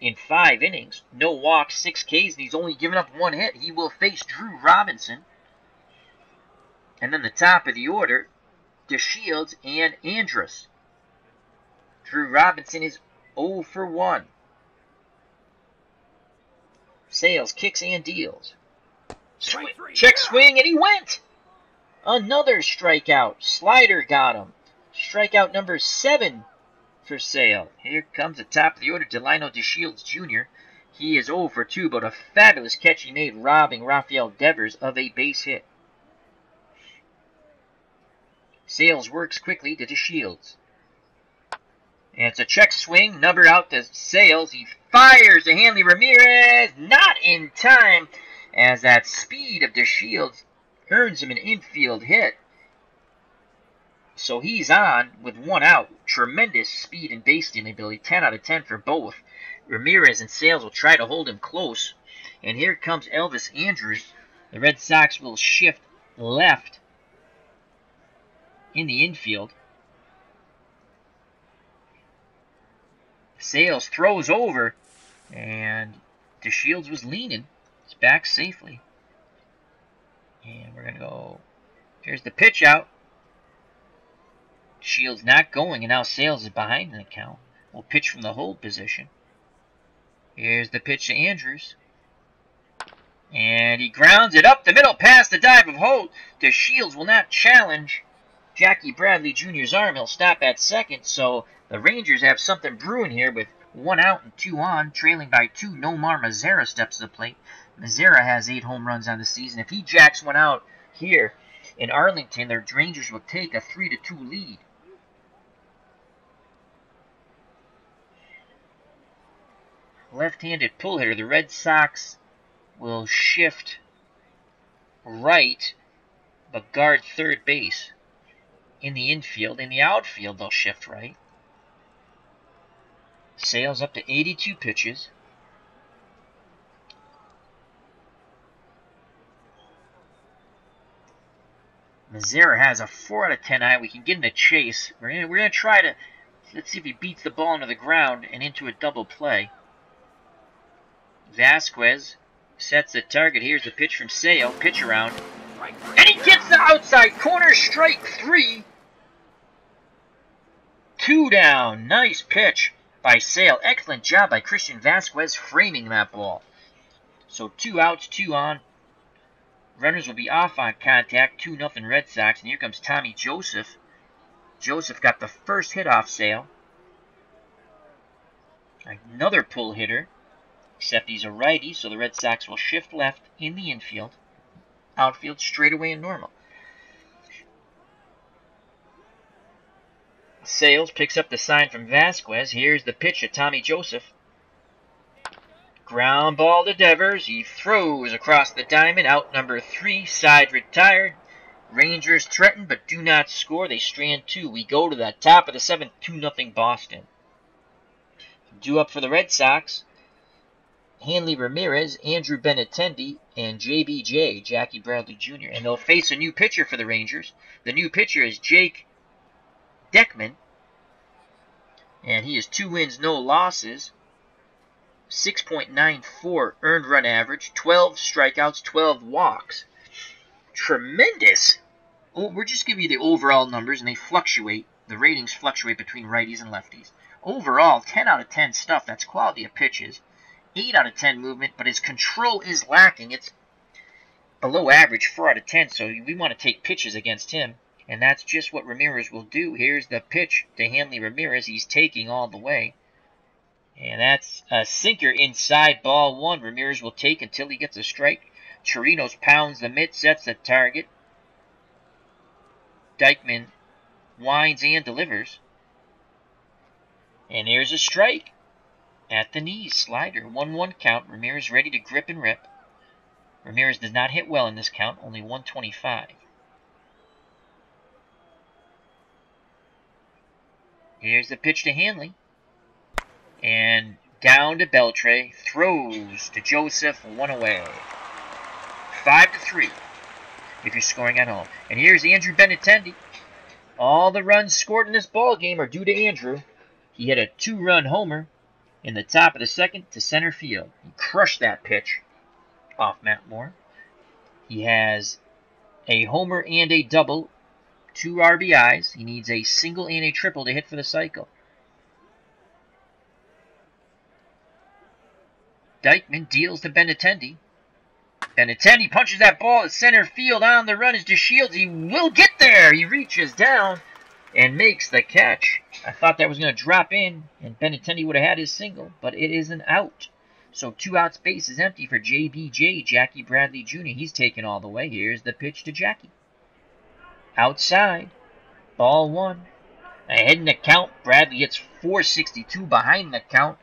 in 5 innings. No walks, 6 Ks, and he's only given up 1 hit. He will face Drew Robinson. And then the top of the order, DeShields and Andrus. Drew Robinson is 0 for 1. Sales kicks and deals. Check swing, and he went! Another strikeout. Slider got him. Strikeout number 7 for Sale. Here comes the top of the order, Delino DeShields Jr. He is 0 for 2, but a fabulous catch he made, robbing Rafael Devers of a base hit. Sales works quickly to DeShields. And it's a check swing, numbered out to Sales. He fires to Hanley Ramirez, not in time, as that speed of DeShields earns him an infield hit. So he's on with 1 out. Tremendous speed and base stealing ability. 10 out of 10 for both. Ramirez and Sales will try to hold him close. And here comes Elvis Andrus. The Red Sox will shift left in the infield. Sales throws over, and DeShields was leaning. It's back safely. And we're going to go. Here's the pitch out. Shields not going, and now Sales is behind in the count. We'll pitch from the hold position. Here's the pitch to Andrus. And he grounds it up the middle past the dive of Holt. DeShields will not challenge Jackie Bradley Jr.'s arm. He'll stop at second, so the Rangers have something brewing here with 1 out and 2 on, trailing by 2. Nomar Mazara steps to the plate. Mazara has 8 home runs on the season. If he jacks one out here in Arlington, the Rangers will take a 3-2 lead. Left-handed pull hitter. The Red Sox will shift right, but guard third base. In the infield, in the outfield, they'll shift right. Sales up to 82 pitches. Mazara has a 4 out of 10 eye. We can get in a chase. We're gonna try to, let's see if he beats the ball into the ground and into a double play. Vasquez sets the target. Here's the pitch from Sale. Pitch around. And he gets the outside corner. Strike 3. 2 down. Nice pitch by Sale. Excellent job by Christian Vasquez framing that ball. So 2 outs, 2 on. Runners will be off on contact. 2-0 Red Sox. And here comes Tommy Joseph. Joseph got the first hit off Sale. Another pull hitter. Except he's a righty, so the Red Sox will shift left in the infield. Outfield straightaway and normal. Sales picks up the sign from Vasquez. Here's the pitch to Tommy Joseph. Ground ball to Devers. He throws across the diamond. Out number 3. Side retired. Rangers threaten but do not score. They strand 2. We go to the top of the 7th. 2-0 Boston. Due up for the Red Sox. Hanley Ramirez, Andrew Benintendi, and JBJ, Jackie Bradley Jr. And they'll face a new pitcher for the Rangers. The new pitcher is Jake Deckman. And he has 2 wins, no losses. 6.94 earned run average. 12 strikeouts, 12 walks. Tremendous. Oh, we're just giving you the overall numbers, and they fluctuate. The ratings fluctuate between righties and lefties. Overall, 10 out of 10 stuff. That's quality of pitches. 8 out of 10 movement, but his control is lacking. It's below average, 4 out of 10, so we want to take pitches against him, and that's just what Ramirez will do. Here's the pitch to Hanley Ramirez. He's taking all the way, and that's a sinker inside ball 1. Ramirez will take until he gets a strike. Chirinos pounds the mitt, sets the target. Dykeman winds and delivers, and here's a strike. At the knees, slider, 1-1 count. Ramirez ready to grip and rip. Ramirez does not hit well in this count, only 125. Here's the pitch to Hanley. And down to Beltre. Throws to Joseph, 1 away. 5-3 if you're scoring at home. And here's Andrew Benintendi. All the runs scored in this ball game are due to Andrew. He hit a 2-run homer in the top of the 2nd to center field. He crushed that pitch off Matt Moore. He has a homer and a double, 2 RBIs. He needs a single and a triple to hit for the cycle. Dykeman deals to Benintendi. Benintendi punches that ball at center field. On the run is DeShields. He will get there. He reaches down and makes the catch. I thought that was going to drop in, and Benintendi would have had his single, but it is an out. So 2 outs, base is empty for JBJ, Jackie Bradley Jr. He's taken all the way. Here's the pitch to Jackie. Outside, ball 1. Ahead in the count, Bradley hits 462 behind the count.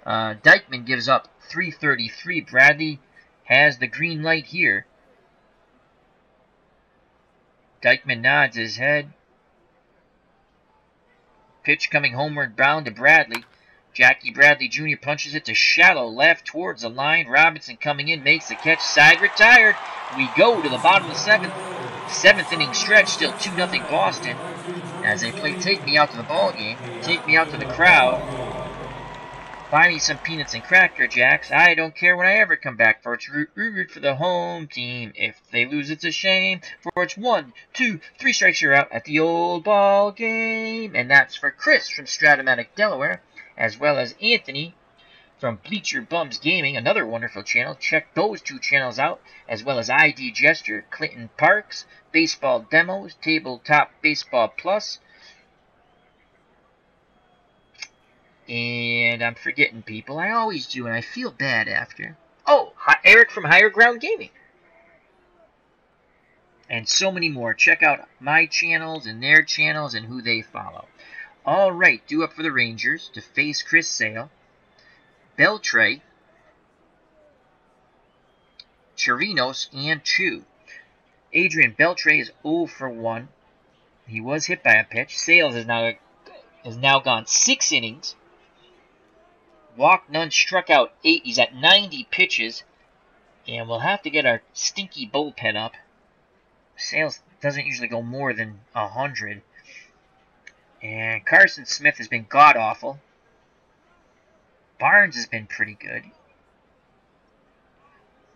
Dykeman gives up 333. Bradley has the green light here. Dykeman nods his head. Pitch coming homeward bound to Bradley. Jackie Bradley Jr. punches it to shallow left towards the line. Robinson coming in, makes the catch. Side retired. We go to the bottom of the seventh. Seventh inning stretch, still 2-0 Boston. As they play Take Me Out to the ball game. Take me out to the crowd. Buy me some peanuts and Cracker Jacks. I don't care when I ever come back. For it's root for the home team. If they lose, it's a shame. For it's 1, 2, 3 strikes, you're out at the old ball game. And that's for Chris from Stratomatic, Delaware, as well as Anthony from Bleacher Bums Gaming, another wonderful channel. Check those 2 channels out, as well as ID Gesture, Clinton Parks, Baseball Demos, Tabletop Baseball Plus. And I'm forgetting people. I always do, and I feel bad after. Oh, Eric from Higher Ground Gaming. And so many more. Check out my channels and their channels and who they follow. All right, due up for the Rangers to face Chris Sale. Beltre, Chirinos, and Chu. Adrian Beltre is 0 for 1. He was hit by a pitch. Sales has now gone 6 innings. Walked none, struck out 8. He's at 90 pitches. And we'll have to get our stinky bullpen up. Sales doesn't usually go more than 100. And Carson Smith has been god-awful. Barnes has been pretty good.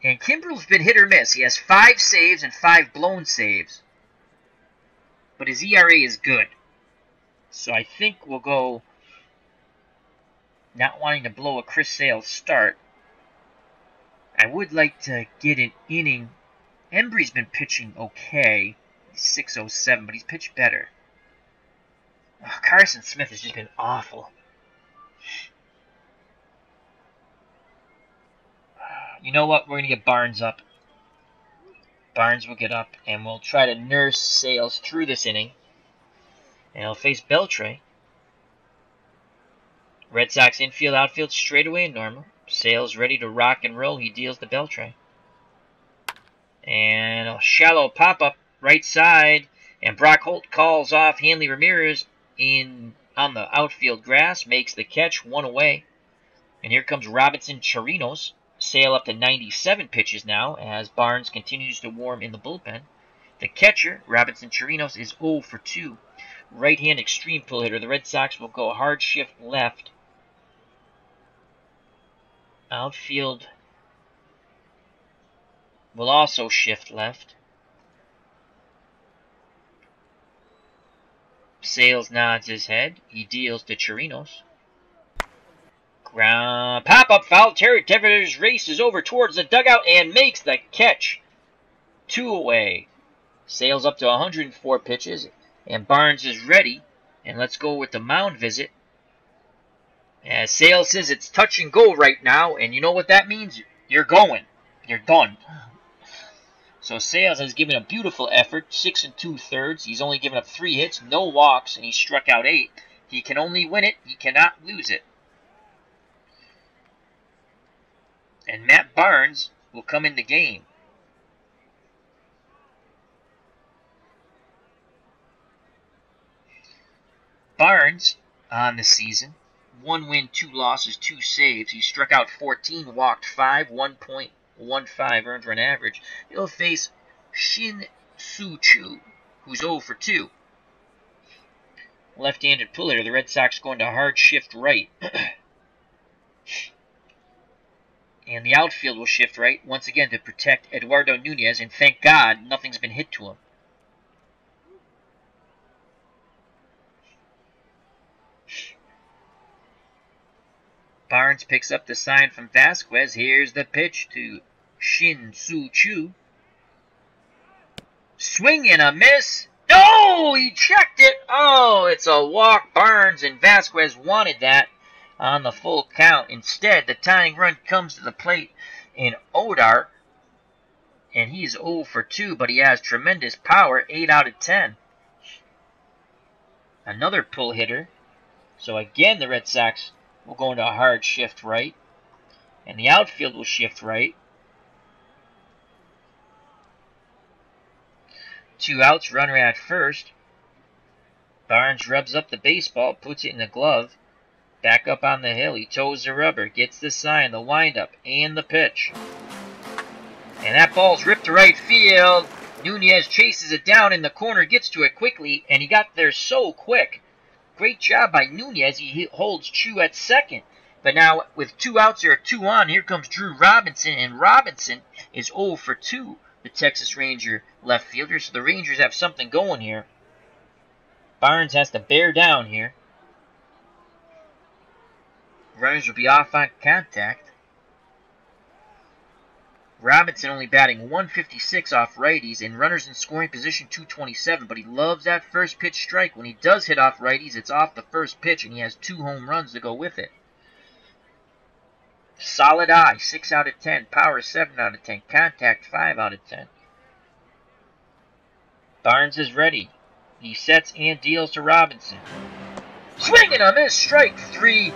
And Kimbrel's been hit or miss. He has 5 saves and 5 blown saves. But his ERA is good. So I think we'll go not wanting to blow a Chris Sale start. I would like to get an inning. Embry's been pitching okay. He's 607, but he's pitched better. Oh, Carson Smith has just been awful. You know what? We're going to get Barnes up. Barnes will get up, and we'll try to nurse Sales through this inning. And he'll face Beltre. Red Sox infield, outfield, straight away normal. Sales ready to rock and roll. He deals to Beltre. And a shallow pop-up right side. And Brock Holt calls off Hanley Ramirez on the outfield grass. Makes the catch, 1 away. And here comes Robinson Chirinos. Sale up to 97 pitches now as Barnes continues to warm in the bullpen. The catcher, Robinson Chirinos, is 0 for 2. Right-hand extreme pull hitter. The Red Sox will go hard shift left. Outfield will also shift left. Sales nods his head. He deals to Chirinos. Ground pop-up foul. Terry Devers races over towards the dugout and makes the catch. 2 away. Sales up to 104 pitches. And Barnes is ready. And let's go with the mound visit. As Sales says it's touch and go right now. And you know what that means? You're going. You're done. So Sales has given a beautiful effort. 6 2/3. He's only given up 3 hits, no walks, and he struck out 8. He can only win it. He cannot lose it. And Matt Barnes will come in the game. Barnes on the season, 1 win, 2 losses, 2 saves. He struck out 14, walked 5, 1.15 earned run average. He'll face Shin Soo Choo, who's 0 for 2. Left-handed pull hitter. The Red Sox going to hard shift right. And the outfield will shift right, once again to protect Eduardo Nunez, and thank God nothing's been hit to him. Barnes picks up the sign from Vasquez. Here's the pitch to Shin Soo Choo. Swing and a miss. Oh, he checked it. Oh, it's a walk. Barnes and Vasquez wanted that on the full count. Instead, the tying run comes to the plate in Odar. And he's 0 for 2, but he has tremendous power, 8 out of 10. Another pull hitter. So again, the Red Sox will go into a hard shift right. And the outfield will shift right. 2 outs, runner at first. Barnes rubs up the baseball, puts it in the glove. Back up on the hill, he toes the rubber, gets the sign, the windup, and the pitch. And that ball's ripped to right field. Nunez chases it down in the corner, gets to it quickly, and he got there so quick. Great job by Nunez. He holds Chu at second. But now, with 2 outs, there are 2 on. Here comes Drew Robinson, and Robinson is 0 for 2, the Texas Ranger left fielder. So the Rangers have something going here. Barnes has to bear down here. Runners will be off on contact. Robinson only batting 156 off righties, and runners in scoring position 227, but he loves that first pitch strike. When he does hit off righties, it's off the first pitch, and he has 2 home runs to go with it. Solid eye, 6 out of 10. Power, 7 out of 10. Contact, 5 out of 10. Barnes is ready. He sets and deals to Robinson. Swing and a miss, strike 3.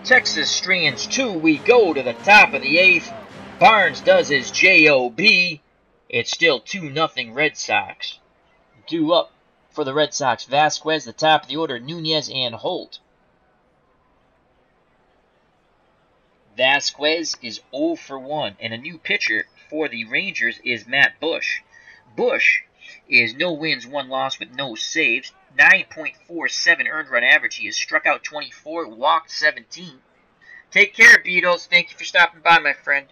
Texas strands 2. We go to the top of the 8th. Barnes does his J.O.B. It's still 2-0 Red Sox. Due up for the Red Sox. Vasquez, the top of the order, Nunez and Holt. Vasquez is 0 for 1. And a new pitcher for the Rangers is Matt Bush. Bush is no wins, 1 loss with no saves. 9.47 earned run average. He has struck out 24, walked 17. Take care, Beatles. Thank you for stopping by, my friend.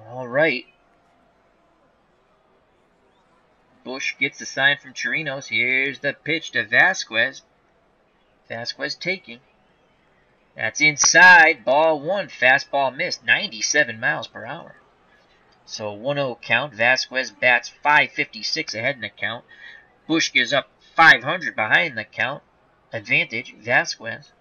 All right. Bush gets the sign from Chirinos. Here's the pitch to Vasquez. Vasquez taking. That's inside. Ball 1. Fastball missed. 97 miles per hour. So 1-0 count. Vasquez bats 556 ahead in the count. Bush gives up 500 behind the count. Advantage, Vasquez.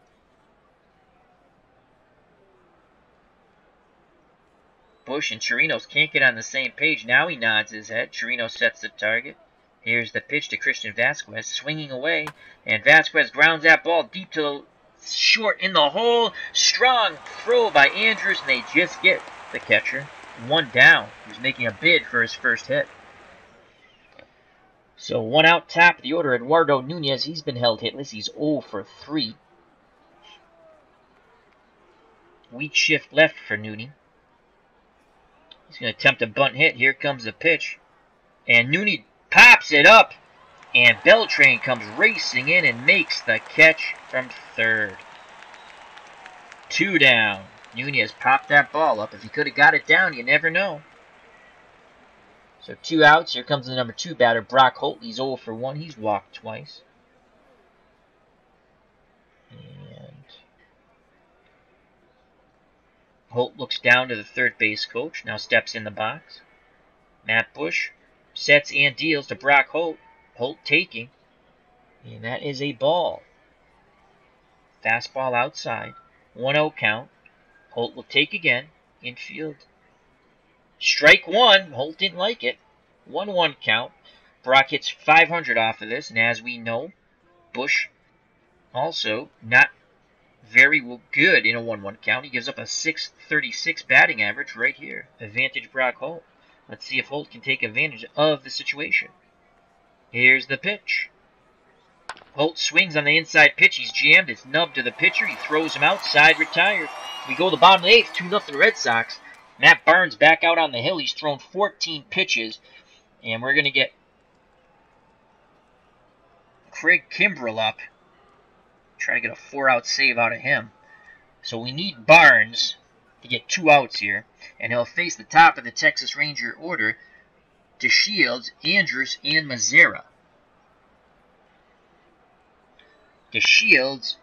Bush and Chirinos can't get on the same page. Now he nods his head. Chirinos sets the target. Here's the pitch to Christian Vasquez, swinging away. And Vasquez grounds that ball deep to the short in the hole. Strong throw by Andrews, and they just get the catcher 1 down. He's making a bid for his first hit. So 1 out, top of the order, Eduardo Nunez. He's been held hitless. He's 0 for 3. Weak shift left for Nunez. He's going to attempt a bunt hit. Here comes the pitch. And Nunez pops it up. And Beltran comes racing in and makes the catch from third. 2 down. Nunez popped that ball up. If he could have got it down, you never know. So 2 outs. Here comes the number 2 batter, Brock Holt. He's 0 for 1. He's walked twice. And Holt looks down to the third base coach. Now steps in the box. Matt Bush sets and deals to Brock Holt. Holt taking. And that is a ball. Fastball outside. 1-0 count. Holt will take again. Infield. Strike 1. Holt didn't like it. 1-1 count. Brock hits 500 off of this. And as we know, Bush also not very good in a 1-1 count. He gives up a 636 batting average right here. Advantage Brock Holt. Let's see if Holt can take advantage of the situation. Here's the pitch. Holt swings on the inside pitch. He's jammed. It's nubbed to the pitcher. He throws him outside, retired. We go to the bottom of the 8th, 2-0 Red Sox. Matt Barnes back out on the hill. He's thrown 14 pitches. And we're going to get Craig Kimbrell up. Try to get a 4-out save out of him. So we need Barnes to get 2 outs here. And he'll face the top of the Texas Ranger order to Shields, Andrews, and Mazzara. To Shields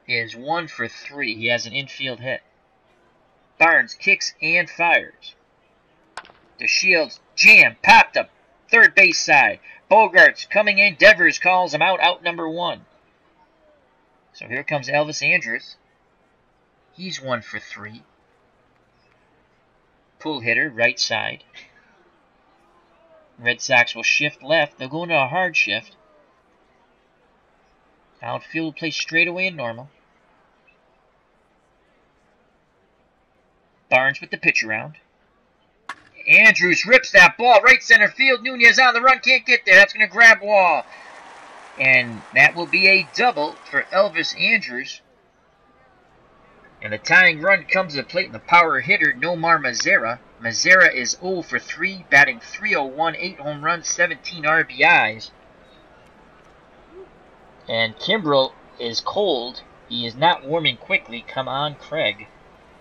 is 1 for 3. He has an infield hit. Barnes kicks and fires. To Shields, jam, popped up, third base side. Bogarts coming in. Devers calls him out. Out number 1. So here comes Elvis Andrus. He's 1 for 3. Pull hitter, right side. Red Sox will shift left. They'll go into a hard shift. Outfield will play straight away and normal. Barnes with the pitch around. Andrews rips that ball right center field. Nunez on the run, can't get there. That's going to grab wall. And that will be a double for Elvis Andrews. And the tying run comes to plate, and the power hitter, Nomar Mazara. Mazara is 0 for 3, batting .301, 8 home runs, 17 RBIs. And Kimbrel is cold. He is not warming quickly. Come on, Craig.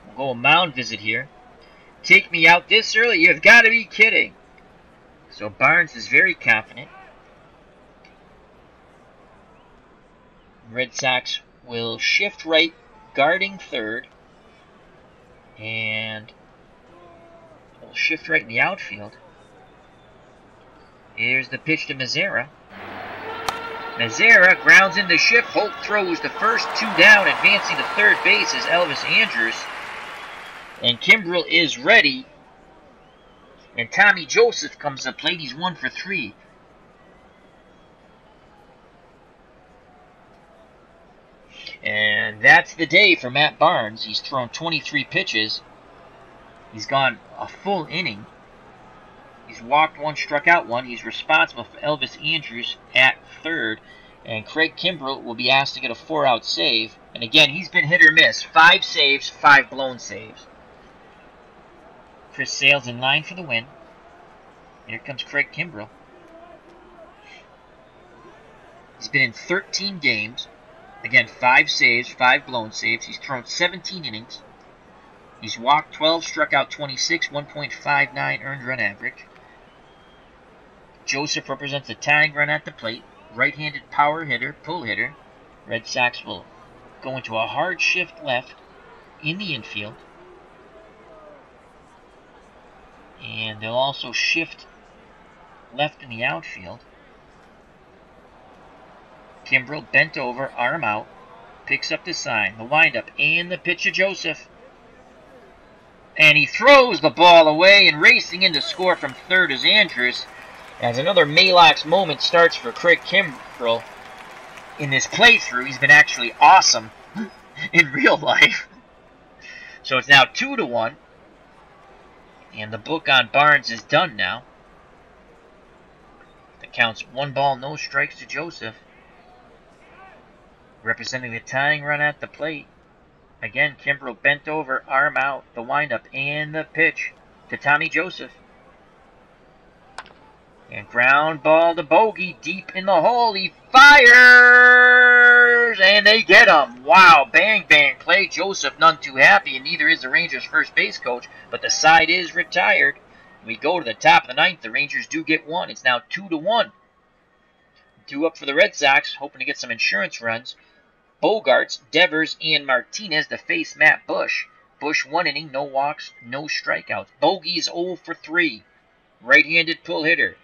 We'll go a mound visit here. Take me out this early? You've got to be kidding. So Barnes is very confident. Red Sox will shift right, guarding third. And we'll shift right in the outfield. Here's the pitch to Mazara. Mazara grounds in the shift. Holt throws the first, 2 down. Advancing to third base is Elvis Andrews. And Kimbrel is ready. And Tommy Joseph comes to plate. He's 1 for 3. And that's the day for Matt Barnes. He's thrown 23 pitches. He's gone a full inning. He's walked 1, struck out 1. He's responsible for Elvis Andrews at third. And Craig Kimbrel will be asked to get a 4-out save. And again, he's been hit or miss. 5 saves, 5 blown saves. Chris Sale's in line for the win. Here comes Craig Kimbrel. He's been in 13 games. Again, 5 saves, 5 blown saves. He's thrown 17 innings. He's walked 12, struck out 26, 1.59 earned run average. Joseph represents a tying run at the plate. Right-handed power hitter, pull hitter. Red Sox will go into a hard shift left in the infield. And they'll also shift left in the outfield. Kimbrel bent over, arm out. Picks up the sign, the windup, and the pitch to Joseph. And he throws the ball away, and racing in to score from third is Andrews. As another Malox moment starts for Craig Kimbrel. In this playthrough, he's been actually awesome in real life. So it's now 2-1. And the book on Barnes is done now. The count's 1 ball, no strikes to Joseph. Representing the tying run at the plate. Again, Kimbrel bent over, arm out, the windup, and the pitch to Tommy Joseph. And ground ball to Bogey, deep in the hole. He fires, and they get him. Wow, bang, bang play. Joseph none too happy, and neither is the Rangers' first base coach, but the side is retired. We go to the top of the 9th. The Rangers do get 1. It's now 2-1. 2 up for the Red Sox, hoping to get some insurance runs. Bogarts, Devers, and Martinez to face Matt Bush. Bush 1 inning, no walks, no strikeouts. Bogey is 0 for 3. Right-handed pull hitter.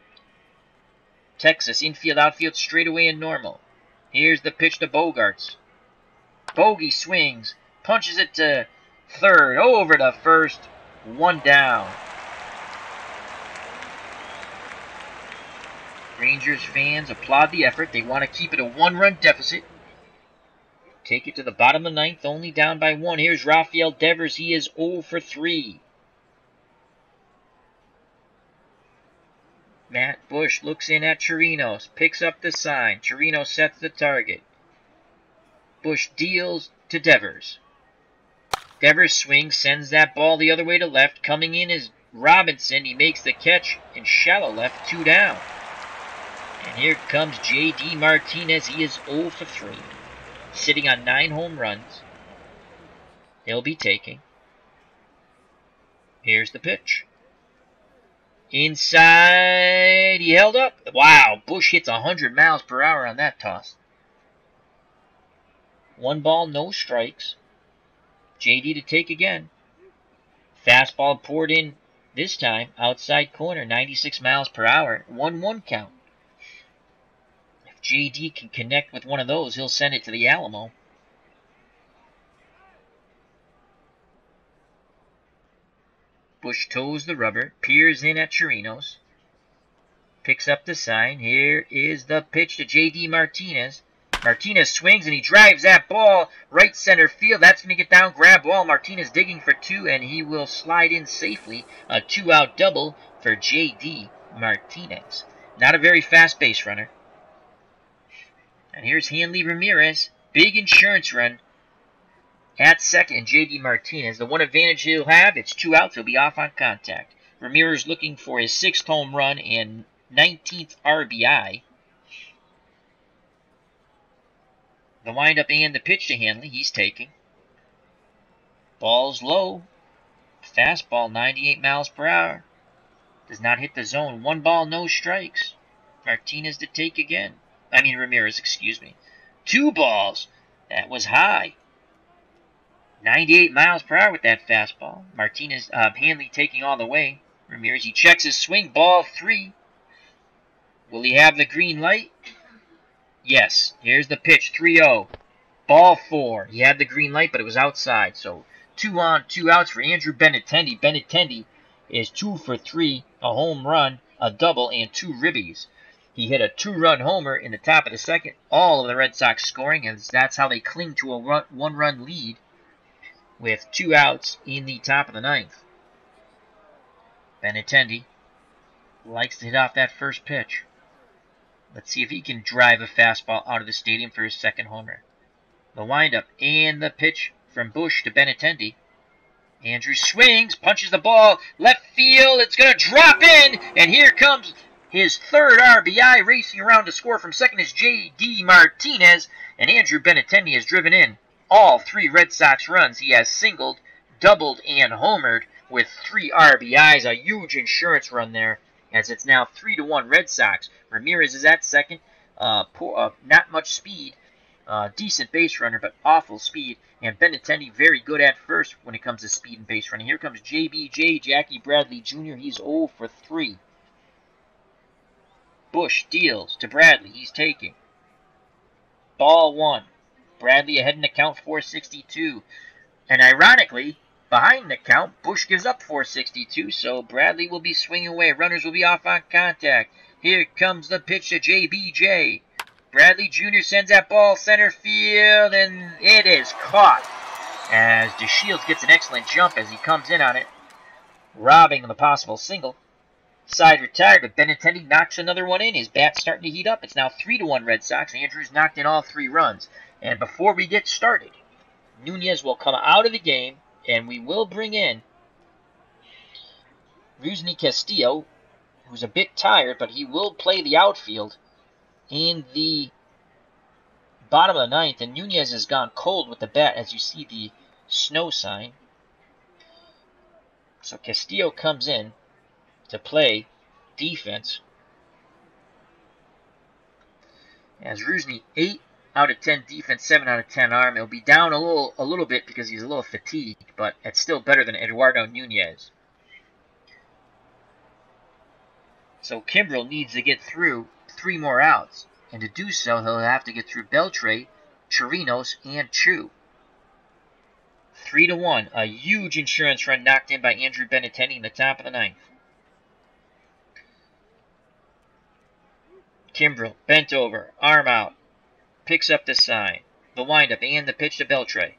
Texas, infield, outfield, straightaway and normal. Here's the pitch to Bogarts. Bogey swings, punches it to third, over to first, 1 down. Rangers fans applaud the effort. They want to keep it a 1-run deficit. Take it to the bottom of the 9th, only down by 1. Here's Rafael Devers. He is 0 for 3. Matt Bush looks in at Chirinos, picks up the sign. Chirinos sets the target. Bush deals to Devers. Devers swings, sends that ball the other way to left. Coming in is Robinson. He makes the catch in shallow left, 2 down. And here comes J.D. Martinez. He is 0 for 3. Sitting on 9 home runs. He'll be taking. Here's the pitch. Inside, he held up. Wow, Bush hits 100 miles per hour on that toss. 1 ball, no strikes. JD to take again. Fastball poured in this time, outside corner, 96 miles per hour. 1-1 count. If JD can connect with one of those, he'll send it to the Alamo. Bush toes the rubber, peers in at Chirinos. Picks up the sign. Here is the pitch to J.D. Martinez. Martinez swings and he drives that ball right center field. That's going to get down, grab ball. Martinez digging for 2, and he will slide in safely. A 2-out double for J.D. Martinez. Not a very fast base runner. And here's Hanley Ramirez. Big insurance run at second, and J.D. Martinez. The one advantage he'll have, it's 2 outs. He'll be off on contact. Ramirez looking for his 6th home run and 19th RBI. The windup and the pitch to Hanley. He's taking. Ball's low. Fastball, 98 miles per hour. Does not hit the zone. 1 ball, no strikes. Martinez to take again. Ramirez, excuse me. 2 balls. That was high. 98 miles per hour with that fastball. Martinez, Hanley taking all the way. Ramirez, he checks his swing. Ball 3. Will he have the green light? Yes. Here's the pitch. 3-0. Ball 4. He had the green light, but it was outside. So 2 on, 2 outs for Andrew Benintendi. Benintendi is 2 for 3. A home run, a double, and 2 ribbies. He hit a 2-run homer in the top of the second. All of the Red Sox scoring, and that's how they cling to a 1-run lead with 2 outs in the top of the 9th. Benintendi likes to hit off that first pitch. Let's see if he can drive a fastball out of the stadium for his 2nd homer. The windup and the pitch from Bush to Benintendi. Andrew swings, punches the ball, left field, it's going to drop in, and here comes his 3rd RBI. Racing around to score from second is J.D. Martinez, and Andrew Benintendi has driven in all 3 Red Sox runs. He has singled, doubled, and homered with 3 RBIs. A huge insurance run there, as it's now 3-1 Red Sox. Ramirez is at second. Not much speed. Decent base runner, but awful speed. And Benintendi very good at first when it comes to speed and base running. Here comes JBJ, Jackie Bradley Jr. He's 0 for 3. Bush deals to Bradley. He's taking. Ball 1. Bradley ahead in the count, 462. And ironically, behind the count, Bush gives up 462, so Bradley will be swinging away. Runners will be off on contact. Here comes the pitch to JBJ. Bradley Jr. sends that ball center field, and it is caught as DeShields gets an excellent jump as he comes in on it, robbing the possible single. Side retired, but Benintendi knocks another one in. His bat's starting to heat up. It's now 3-1 Red Sox. Andrews knocked in all 3 runs. And before we get started, Nunez will come out of the game, and we will bring in Rusney Castillo, who's a bit tired, but he will play the outfield in the bottom of the 9th. And Nunez has gone cold with the bat, as you see the snow sign. So Castillo comes in to play defense. As Rusney, 8 out of 10 defense, 7 out of 10 arm. It'll be down a little bit because he's a little fatigued, but it's still better than Eduardo Nunez. So Kimbrel needs to get through 3 more outs, and to do so, he'll have to get through Beltre, Chirinos, and Chu. 3-1, a huge insurance run knocked in by Andrew Benintendi in the top of the 9th. Kimbrel, bent over, arm out, picks up the sign, the windup, and the pitch to Beltre.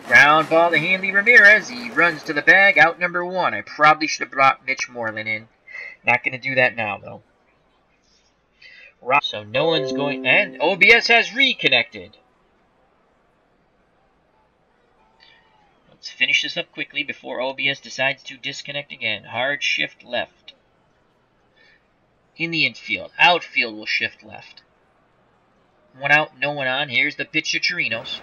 Ground ball to Hanley Ramirez. He runs to the bag, out number 1. I probably should have brought Mitch Moreland in. Not going to do that now, though. So no one's going, and OBS has reconnected. Let's finish this up quickly before OBS decides to disconnect again. Hard shift left. In the infield. Outfield will shift left. 1 out, no one on. Here's the pitch to Chirinos.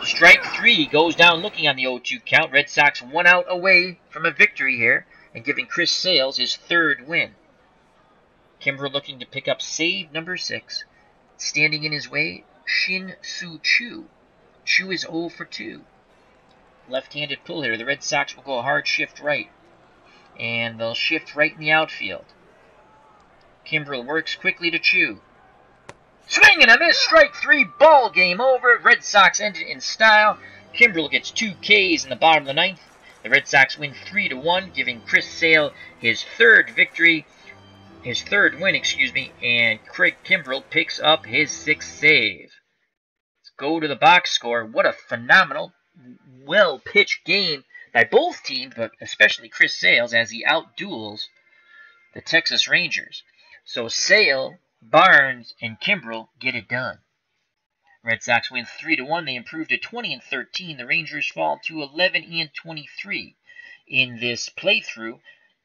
Strike 3 goes down looking on the 0-2 count. Red Sox 1 out away from a victory here and giving Chris Sales his 3rd win. Kimbrel looking to pick up save number 6. Standing in his way, Shin-Soo Choo. Choo is 0 for 2. Left-handed pull hitter. The Red Sox will go a hard shift right. And they'll shift right in the outfield. Kimbrel works quickly to Choo. Swing and a miss, strike 3, ball game over. Red Sox ended in style. Kimbrel gets 2 Ks in the bottom of the 9th. The Red Sox win 3-1, giving Chris Sale his 3rd victory his third win, and Craig Kimbrell picks up his 6th save. Let's go to the box score. What a phenomenal, well-pitched game by both teams, but especially Chris Sales as he outduels the Texas Rangers. So Sale, Barnes, and Kimbrell get it done. Red Sox win 3-1. They improved to 20-13. The Rangers fall to 11-23 in this playthrough.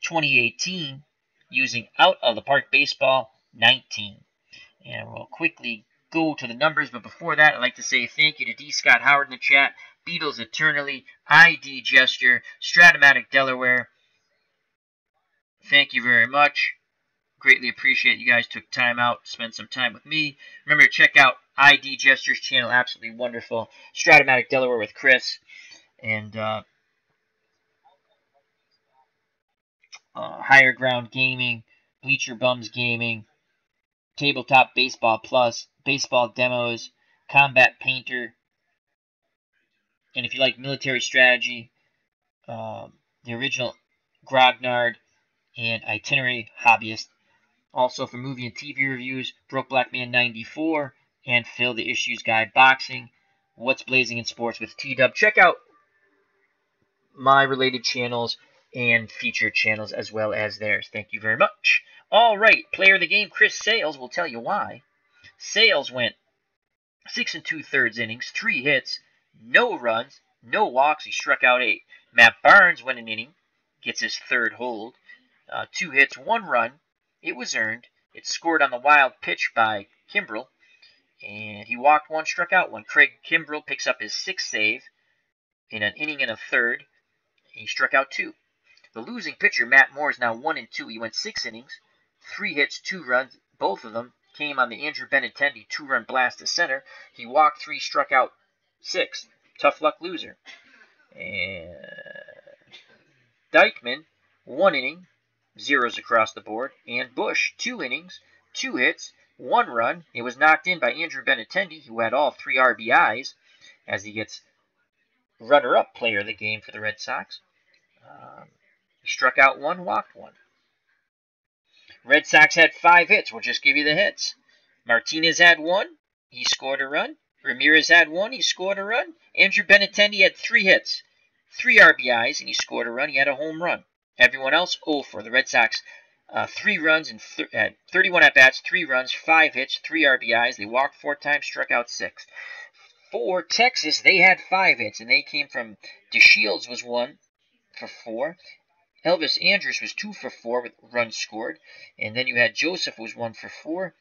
2018 using out of the park baseball 19. And we'll quickly go to the numbers, but before that, I'd like to say thank you to D. Scott Howard in the chat, Beatles Eternally, ID Gesture, Stratomatic Delaware. Thank you very much. Greatly appreciate you guys took time out, spend some time with me. Remember to check out ID Gestures channel, absolutely wonderful. Stratomatic Delaware with Chris, and Higher Ground Gaming, Bleacher Bums Gaming, Tabletop Baseball Plus, Baseball Demos, Combat Painter, and if you like military strategy, the original Grognard and Itinerary Hobbyist. Also for movie and TV reviews, Broke Black Man 94 and Phil the Issues Guide Boxing, What's Blazing in Sports with T-Dub. Check out my related channels and featured channels as well as theirs. Thank you very much. All right, player of the game, Chris Sales, will tell you why. Sales went 6 2/3 innings, 3 hits, no runs, no walks. He struck out 8. Matt Barnes went an inning, gets his 3rd hold, 2 hits, 1 run. It was earned. It scored on the wild pitch by Kimbrell, and he walked 1, struck out 1. Craig Kimbrell picks up his 6th save in an inning and a third. He struck out 2. The losing pitcher, Matt Moore, is now 1-2. He went 6 innings, 3 hits, 2 runs. Both of them came on the Andrew Benintendi 2-run blast to center. He walked 3, struck out 6. Tough luck loser. And Dykeman, 1 inning, 0s across the board. And Bush, 2 innings, 2 hits, 1 run. It was knocked in by Andrew Benintendi, who had all 3 RBIs, as he gets runner-up player of the game for the Red Sox. He struck out 1, walked 1. Red Sox had 5 hits. We'll just give you the hits. Martinez had 1. He scored a run. Ramirez had 1. He scored a run. Andrew Benintendi had 3 hits, 3 RBIs, and he scored a run. He had a home run. Everyone else 0 for. The Red Sox 3 runs and 31 at-bats, 3 runs, 5 hits, 3 RBIs. They walked 4 times, struck out 6. For Texas, they had 5 hits, and they came from DeShields was 1 for 4. Elvis Andrus was 2 for 4 with runs scored. And then you had Joseph was 1 for 4.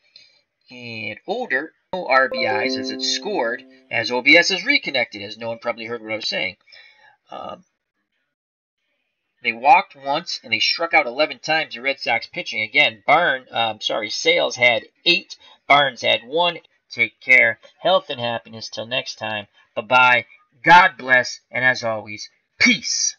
And Older, no RBIs as it scored, as OBS is reconnected, as no one probably heard what I was saying. They walked once, and they struck out 11 times the Red Sox pitching. Again, Sales had 8. Barnes had 1. Take care. Health and happiness. Till next time. Bye-bye. God bless. And as always, peace.